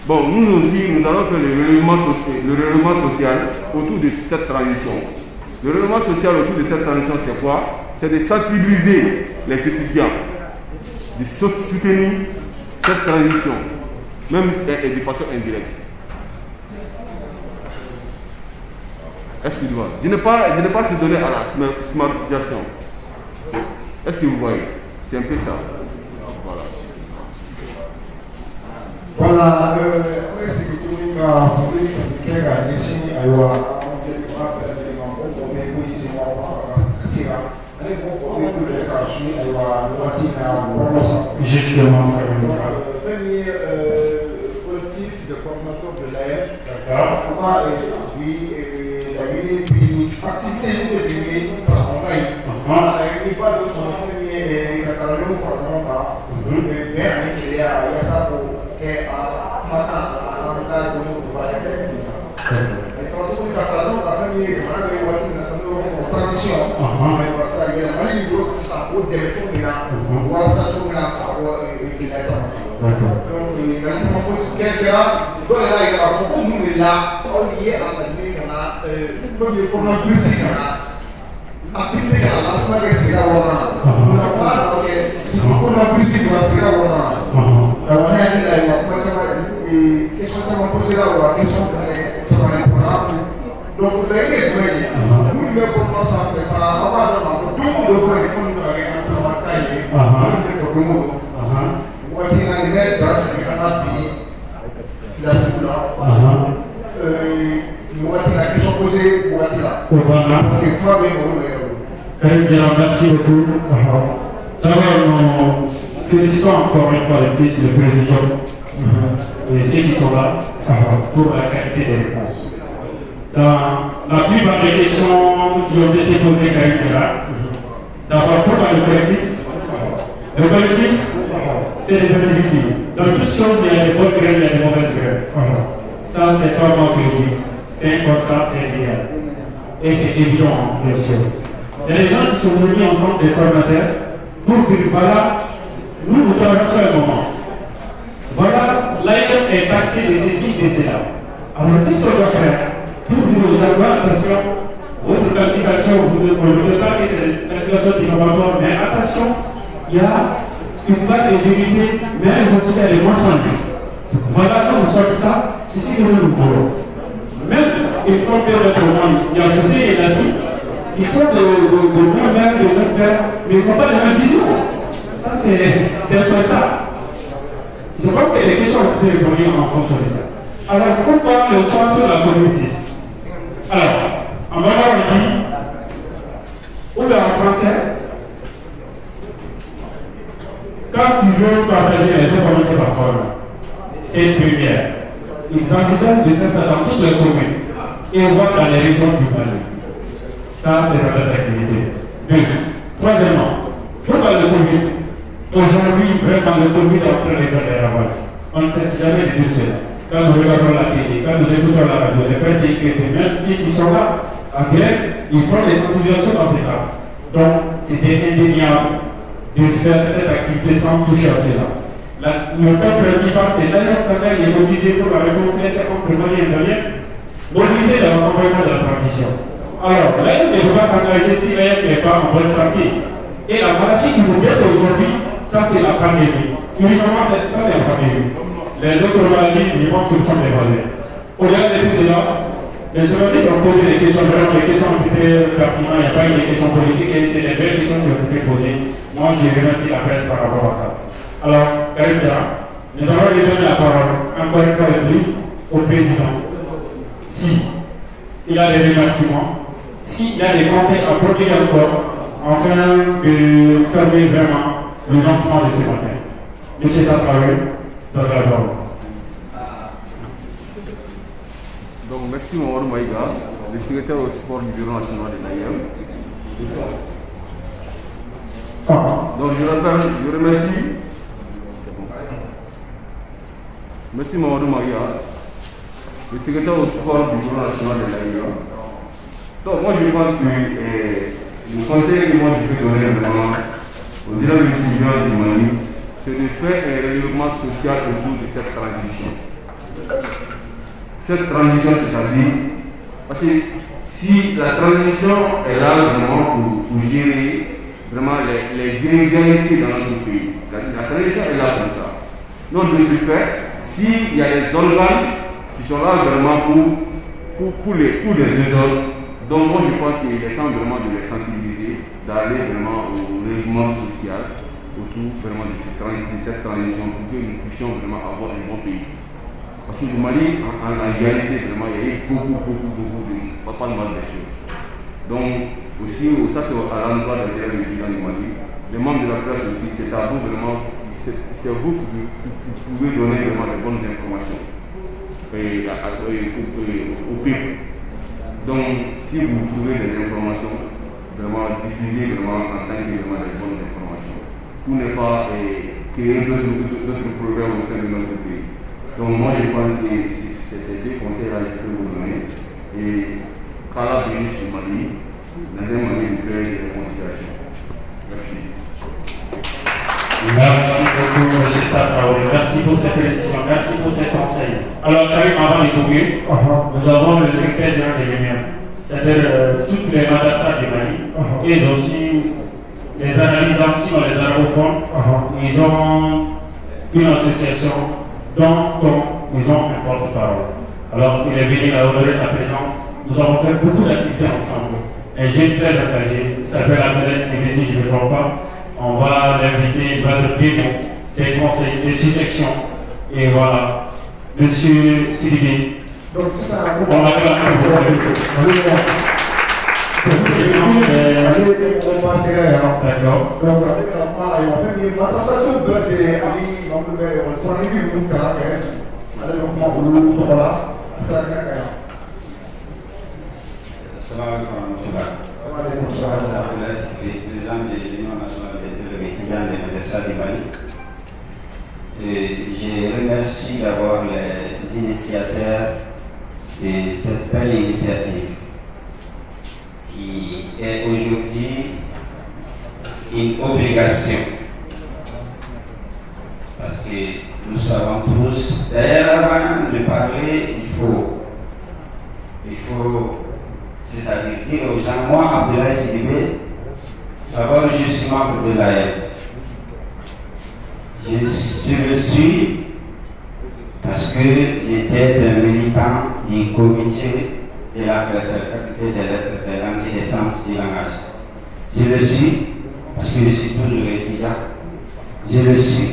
Bon, nous aussi, nous allons faire le relèvement social autour de cette transition. Le relèvement social autour de cette transition, c'est quoi? C'est de sensibiliser les étudiants, de soutenir cette transition, même de façon indirecte. Est-ce que vous voyez? De ne pas se donner à la smartisation. Est-ce que vous voyez? C'est un peu ça. Voilà, c'est que tout le monde a ici, justement, collectif de coordonnateurs de l'AF, puis activité de par on il pas d'autre premier Catalan par mais avec il y a ça pour que à Mata de nous va et quand on Catalan la famille de Mara et na sando transition mais parce que il y a un niveau ça pour de tout là ou ça tout là ça il y a ça donc il y a un peu quelque là donc là il y a beaucoup de là on y est à la premier problème plus activité à la semaine que c'est là on a pas ok si on a plus c'est là on a dit là il y a pas et qu'est-ce que ça va poser là ou question que ça va répondre donc vous avez nous ne pouvons pas s'en faire par avoir tout le monde devrait répondre à la bataille pour le monde voici la limite dans ce canal pays la cible là la question posée pour là. Très bien, merci beaucoup. D'abord, nous félicitons encore une fois de plus le président et ceux qui sont là pour la qualité des réponses. Dans la plupart des questions qui ont été posées là, d'abord, pourquoi le collectif? Le collectif, c'est les individus. Dans toutes choses, il y a des bonnes graines, il y a des mauvaises graines. Ça, c'est pas moi qui le dis. C'est un constat, c'est réel. Et c'est évident, bien sûr. Il y a des gens qui sont venus ensemble, des coordonnateurs, pour dire voilà, nous traversons un moment. Voilà, l'AIM est taxé de ceci et de cela. Alors, qu'est-ce qu'on doit faire pour dire aux gens, attention, votre qualification, on ne veut pas que c'est une qualification d'innovateur, mais attention, il y a une part de vérité, mais elles ont aussi des mensonges. Voilà, nous sommes ça, c'est ce que nous voulons. Même il faut que notre monde, il y a José et Nassi, ils sont de mon mère, de notre père, mais ils n'ont pas la même vision. Ça, c'est un peu ça. Je pense que les questions ont été répondues en fonction de ça. Alors, pourquoi le choix sur la commune 6? Alors, en Baba on dit, ou bien en français, quand tu veux partager les deux communautés par soi, c'est une première. Ils envisagent de faire ça dans toutes les communes et on voit dans les régions du Mali. Ça, c'est dans notre activité. Deux. Troisièmement, pourquoi le Covid? Aujourd'hui, vraiment, le Covid est en train de faire des ravages. On ne sait jamais de tout cela. Quand nous regardons la télé, quand nous écoutons la radio, les presse écrites, même ceux qui sont là, en grève, ils font des sensibilisations dans ces cas. Donc, c'était indéniable de faire cette activité sans toucher à cela. Le thème principal, c'est l'Alliance Sahel est mobilisée pour la réconciliation entre Mali et Malien, mobilisée dans l'accompagnement de la transition. Alors, l'AIM ne peut pas s'engager si l'AIM n'est pas en bonne santé. Et la maladie qui nous guette aujourd'hui, ça c'est la pandémie. Uniquement, ça c'est la pandémie. Les autres maladies, je pense que ce sont des voisins. Au-delà de tout cela, les journalistes ont posé des questions, vraiment des questions très pertinentes, il n'y a pas eu des questions politiques, et c'est les vraies questions qui ont été posées. Moi, je remercie la presse par rapport à ça. Alors, Karibia, nous allons lui donner la parole, encore une fois de plus, au président. Si il a des remerciements, s'il y a des conseils à produire encore, afin de fermer vraiment le lancement de ce matin. Monsieur Tatraoui, tu as la parole. Donc, merci Mamadou Maïga, le secrétaire au sport du Bureau national de l'AIM. Donc, je remercie. Merci Mamadou Maïga, le secrétaire au sport du Bureau national de l'AIM. Donc, moi je pense que le conseil que moi je peux donner vraiment aux élèves étudiants du Mali, c'est de faire un règlement social autour de cette transition. Cette transition, c'est-à-dire, parce que si la transition est là vraiment pour gérer vraiment les inégalités dans notre pays, la transition est là comme ça. Donc, de ce fait, s'il y a des organes qui sont là vraiment pour les désordres, donc moi je pense qu'il est temps vraiment de les sensibiliser, d'aller vraiment au règlement social autour vraiment de cette transition pour que nous puissions vraiment avoir un bon pays. Parce que le Mali, en réalité, vraiment, il y a eu beaucoup de pas mal de choses. Donc, aussi, ça c'est à l'endroit des élèves étudiants du Mali. Les membres de la presse aussi, c'est à vous vraiment, c'est vous qui pouvez donner vraiment les bonnes informations au peuple. Donc, si vous trouvez des informations, vraiment diffusez vraiment en tant que vraiment les bonnes informations, pour ne pas créer d'autres problèmes au sein de notre pays. Donc moi je pense que c'est ces deux conseils-là que je peux vous donner. Et qu'Allah bénisse le Mali, dans un Mali de paix et de réconciliation. Merci. Merci beaucoup, M. Tatraoui. Merci pour cette précision, merci pour ces conseils. Alors, Karim, avant de couper, nous avons le secrétaire général de l'Union, c'est-à-dire toutes les madrasas du Mali, et aussi les analysants, les arabophones. Ils ont une association dont ils ont un porte-parole. Alors, il est venu à honorer sa présence. Nous avons fait beaucoup d'activités ensemble. Un jeune très engagé, il s'appelle Abdelès, qui si je ne me trompe pas. On va l'inviter, il va être bien des conseils, des suggestions. Et voilà. Monsieur Sidibé. Donc, c'est ça. On va faire on va serrer. D'accord. Donc, madrasa tout bɛɛ lajɛlen ani maa minnu bɛ ekɔlisola ni bi ninnu kalan kɛ ale bɛ kuma olu tɔgɔ la sira kɛnɛ kan yan. Président de l'Union nationale des étudiants de l'Université du Mali. Je remercie d'abord les initiateurs de cette belle initiative qui est aujourd'hui une obligation. Parce que nous savons tous, d'ailleurs avant de parler, il faut c'est-à-dire dire aux gens, moi, Abdoulaye Sidibé, d'abord je suis membre de l'AM. Je le suis parce que j'étais un militant du comité de la faculté des lettres, des langues et des sciences du langage. Je le suis parce que je suis toujours étudiant. Je le suis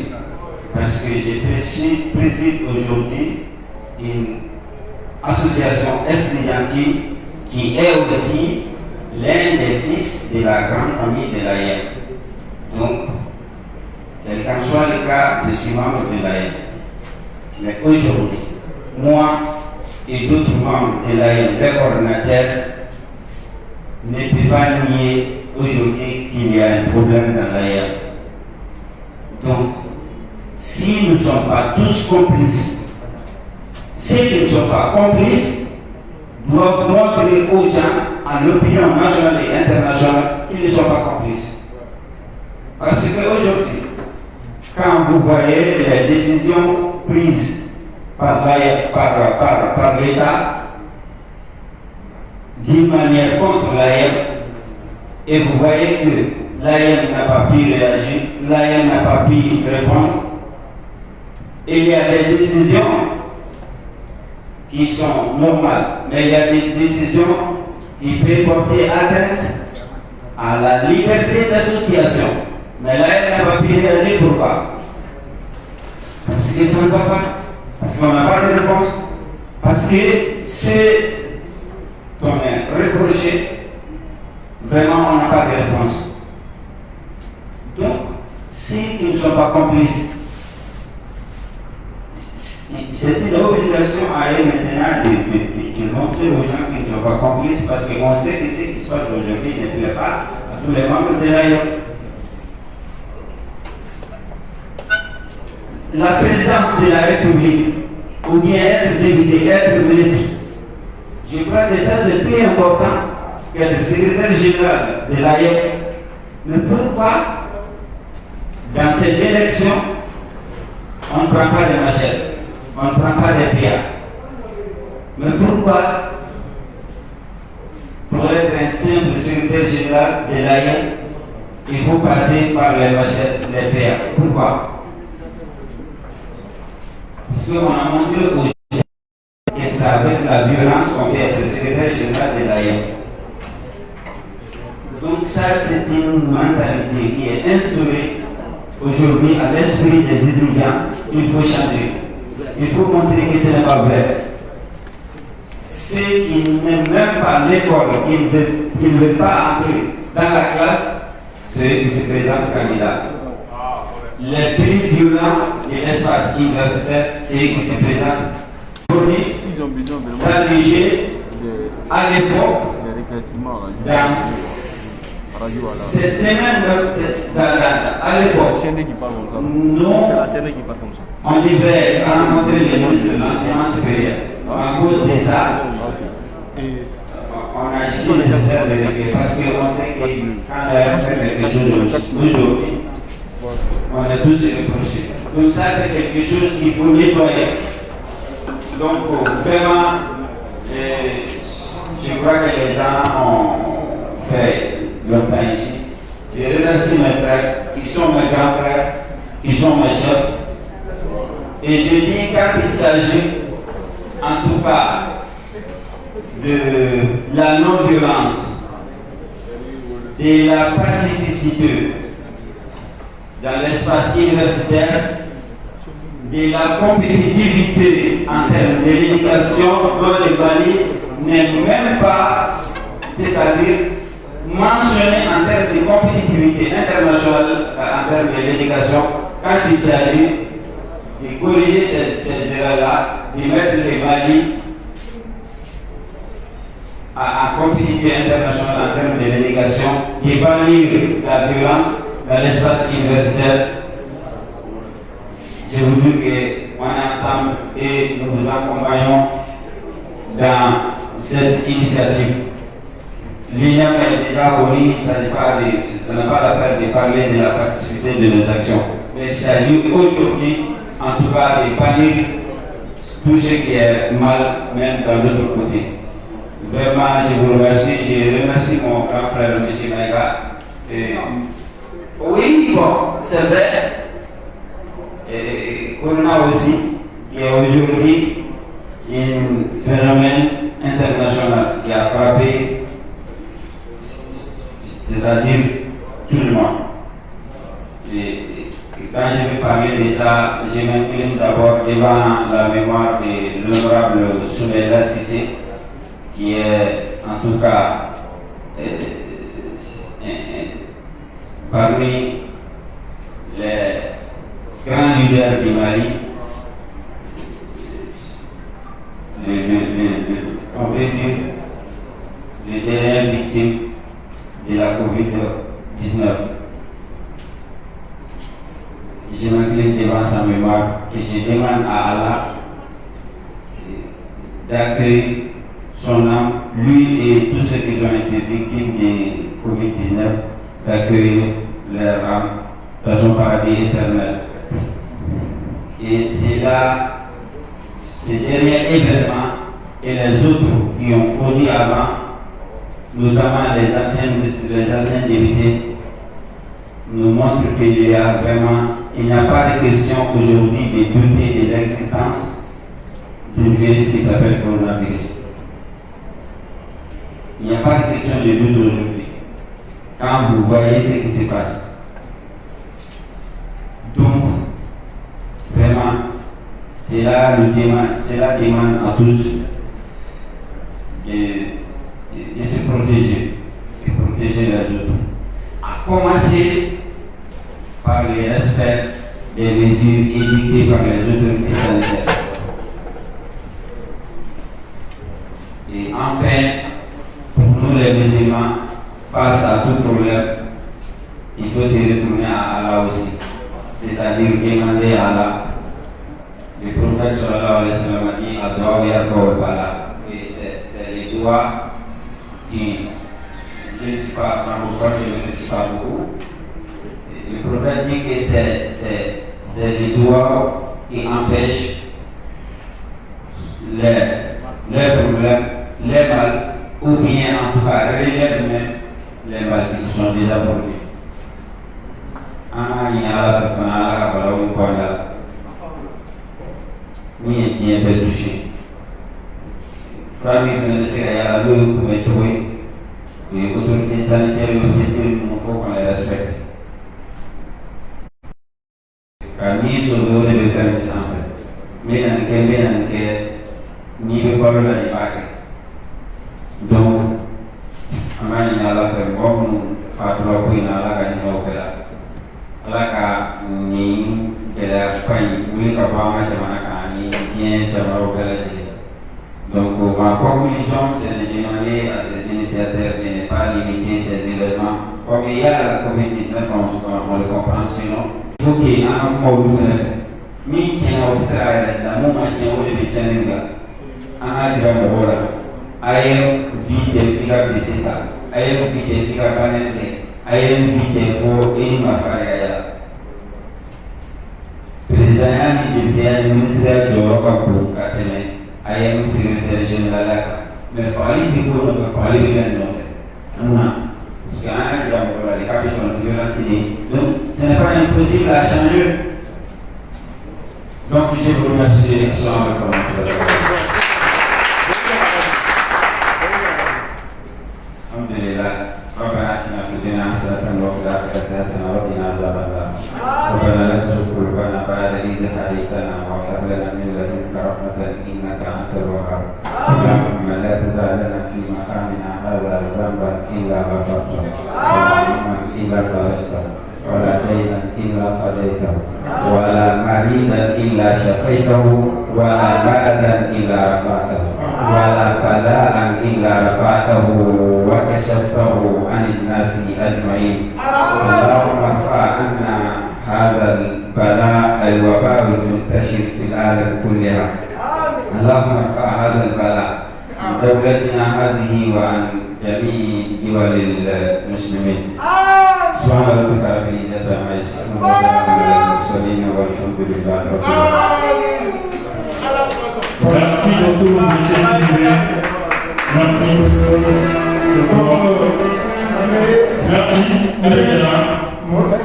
parce que j'ai préside aujourd'hui une association estudiantine qui est aussi l'un des fils de la grande famille de l'AIM. Donc, quel qu'en soit le cas, je suis membre de l'AIM. Mais aujourd'hui, moi et d'autres membres de l'AIM, les coordinateurs, ne peuvent pas nier aujourd'hui qu'il y a un problème dans l'AIM. Donc, si nous ne sommes pas tous complices, ceux qui ne sont pas complices doivent montrer aux gens, à l'opinion nationale et internationale, qu'ils ne sont pas complices. Parce qu'aujourd'hui, quand vous voyez les décisions prises par l'État d'une manière contre l'AIM, et vous voyez que l'AIM n'a pas pu réagir, l'AIM n'a pas pu répondre, il y a des décisions qui sont normales, mais il y a des décisions qui peuvent porter atteinte à la liberté d'association. Mais l'AIM n'a pas pu réagir, pourquoi? Parce que ça ne va pas, parce qu'on n'a pas de réponse, parce que c'est qu'on est reproché, vraiment on n'a pas de réponse. Donc, s'ils ne sont pas complices, c'est une obligation à eux maintenant de montrer aux gens qui ne sont pas complices, parce qu'on sait que ce qui se passe aujourd'hui ne plaît pas à tous les membres de l'AIM. La présidence de la République, ou bien être député, être ministre, je crois que ça c'est plus important qu'être secrétaire général de l'AIM. Mais pourquoi, dans ces élections, on ne prend pas de machettes, on ne prend pas de pierres? Mais pourquoi, pour être un simple secrétaire général de l'AIM, il faut passer par les machettes, les pierres? Pourquoi? Parce qu'on a montré aux gens que c'est avec la violence qu'on peut être secrétaire général de l'AIM. Donc ça, c'est une mentalité qui est instaurée aujourd'hui à l'esprit des étudiants qu'il faut changer. Il faut montrer que ce n'est pas vrai. Ceux qui n'aiment même pas l'école, qui ne veulent pas entrer dans la classe, c'est eux qui se présentent candidats. Les plus violents de l'espace universitaire, c'est eux qui se présentent. Aujourd'hui, dans l'IG, à l'époque, dans cette semaine, à l'époque, nous, on devait rencontrer les ministres de l'enseignement supérieur. À cause de ça, on a jugé nécessaire de régler, parce qu'on sait que quand on a fait quelque chose aujourd'hui, on est tous reprochés. Donc ça, c'est quelque chose qu'il faut nettoyer. Donc vraiment, je crois que les gens ont fait leur temps ici. Je remercie mes frères, qui sont mes grands frères, qui sont mes chefs. Et je dis, quand il s'agit, en tout cas, de la non-violence, de la pacificité dans l'espace universitaire, de la compétitivité en termes de l'éducation, dont le Mali n'est même pas, c'est-à-dire mentionné en termes de compétitivité internationale, en termes de l'éducation, quand il s'agit de corriger ces erreurs-là, de mettre le Mali en compétitivité internationale en termes de l'éducation, de bannir la violence dans l'espace universitaire. J'ai voulu qu'on est ensemble et nous vous accompagnons dans cette initiative. L'INEM est déjà connu, ça n'est pas la peine de parler de la participation de nos actions. Mais il s'agit aujourd'hui, en tout cas, de bannir tout ce qui est mal, même dans l'autre côté. Vraiment, je vous remercie. Je remercie mon grand frère, M. Maïga. Oui, bon, c'est vrai. Et qu'on a aussi, qui est aujourd'hui un phénomène international qui a frappé, c'est-à-dire tout le monde. Et quand je vais parler de ça, je m'incline d'abord devant la mémoire de l'honorable Soumaïla Cissé, qui est en tout cas parmi les grands leaders du Mali. On veut dire les dernières victimes de la COVID-19. Je m'incline devant sa mémoire et je demande à Allah d'accueillir son âme, lui et tous ceux qui ont été victimes de COVID-19, d'accueillir leur âme dans son paradis éternel. Et c'est là, ces derniers événements et les autres qui ont produit avant, notamment les anciens députés, nous montrent qu'il n'y a pas de question aujourd'hui de douter de l'existence d'un virus qui s'appelle coronavirus. Il n'y a pas de question de doute aujourd'hui quand vous voyez ce qui se passe. Donc, vraiment, c'est la demande à tous de se protéger, de protéger les autres. À commencer par le respect des mesures édictées par les autorités sanitaires. Et enfin, pour nous les musulmans, face à tout problème, il faut se retourner à Allah aussi. C'est-à-dire demander à Allah. Le prophète sallallahu alayhi wa sallam a dit Adwa yarfa'u bala. Et c'est les doigts qui, je ne suis pas francophone, je ne suis pas beaucoup. Le prophète dit que c'est les doigts qui empêchent les problèmes, les mal, ou bien en tout cas relèvent même les mal qui se sont déjà produits. Ni bien peut toucher. Famille financière à l'eau pour être joué. Les autorités sanitaires et il faut qu'on les respecte. Car ni sur le haut de faire des enfants. Mais dans le cas, ni le parole à l'époque. Donc, Amani n'a la fait bon, Fatou Pouy n'a la gagné au Pela. Alaka ni de la faille, vous les capables de Manakani, bien Tamaro Pela. Donc, ma conclusion, c'est de demander à ces initiateurs de ne pas limiter ces événements. Comme il y a la COVID-19, on le comprend, sinon, il faut qu'il y ait un moment où vous faites. Mi tient au Israël, la moment tient au début de Tchaninga. En Adira Mora, ailleurs, vie des filles à Bisseta, ailleurs, vie des filles à Panende, ailleurs, vie des faux et ma frère. Président du ministère de l'Europe pour Katene. Ayam secrétaire général, mais il faut aller dire qu'on faut aller bien non. Parce qu'il y a un qui a les capitaux de violence. Donc, ce n'est pas impossible à changer. Donc, je vous remercie de l'excellent commentaire. Alhamdulillah. ربنا آتنا في الدنيا حسنة وفي الآخرة حسنة وقنا عذاب النار. ربنا لا تزغ قلوبنا بعد إذ هديتنا وهب لنا من لدنك رحمة إنك أنت الوهاب. اللهم لا تدع لنا في مقامنا هذا ذنبا إلا غفرته ولا هما إلا فرجته ولا دينا إلا قضيته ولا مريضا إلا شفيته ولا مرضا إلا رفعته ولا بلاء إلا رفعته وكشفته عن الناس أجمعين. اللهم ارفع عنا هذا البلاء الوباء المنتشر في العالم كلها. اللهم ارفع هذا البلاء عن دولتنا هذه وعن جميع دول المسلمين. سبحان ربك رب العزة عما يصفون وسلام على المرسلين والحمد لله رب العالمين. Merci beaucoup, M. Sylvain. Merci beaucoup. Merci. Allez, là. Merci.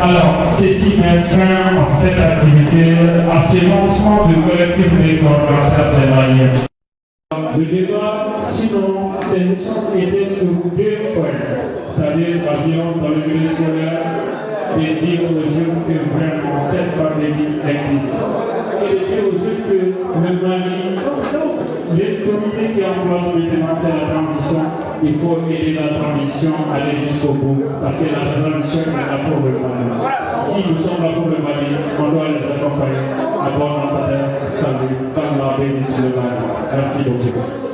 Alors, ceci met fin à cette activité, à ce lancement du collectif des coordonnateurs des Maliens. Le débat, sinon, ces échanges étaient sur 2 points, c'est-à-dire la violence dans le milieu scolaire et dire aux jeunes que vraiment cette pandémie existe. Et de dire aux jeunes que le Mali, les comités qui en place maintenant, c'est la transition. Il faut aider la transition à aller jusqu'au bout, parce que la transition est là pour le Mali. Si nous sommes là pour le Mali, on doit les accompagner. À bon entendeur, salut, par la bénédiction de Mali. Merci beaucoup.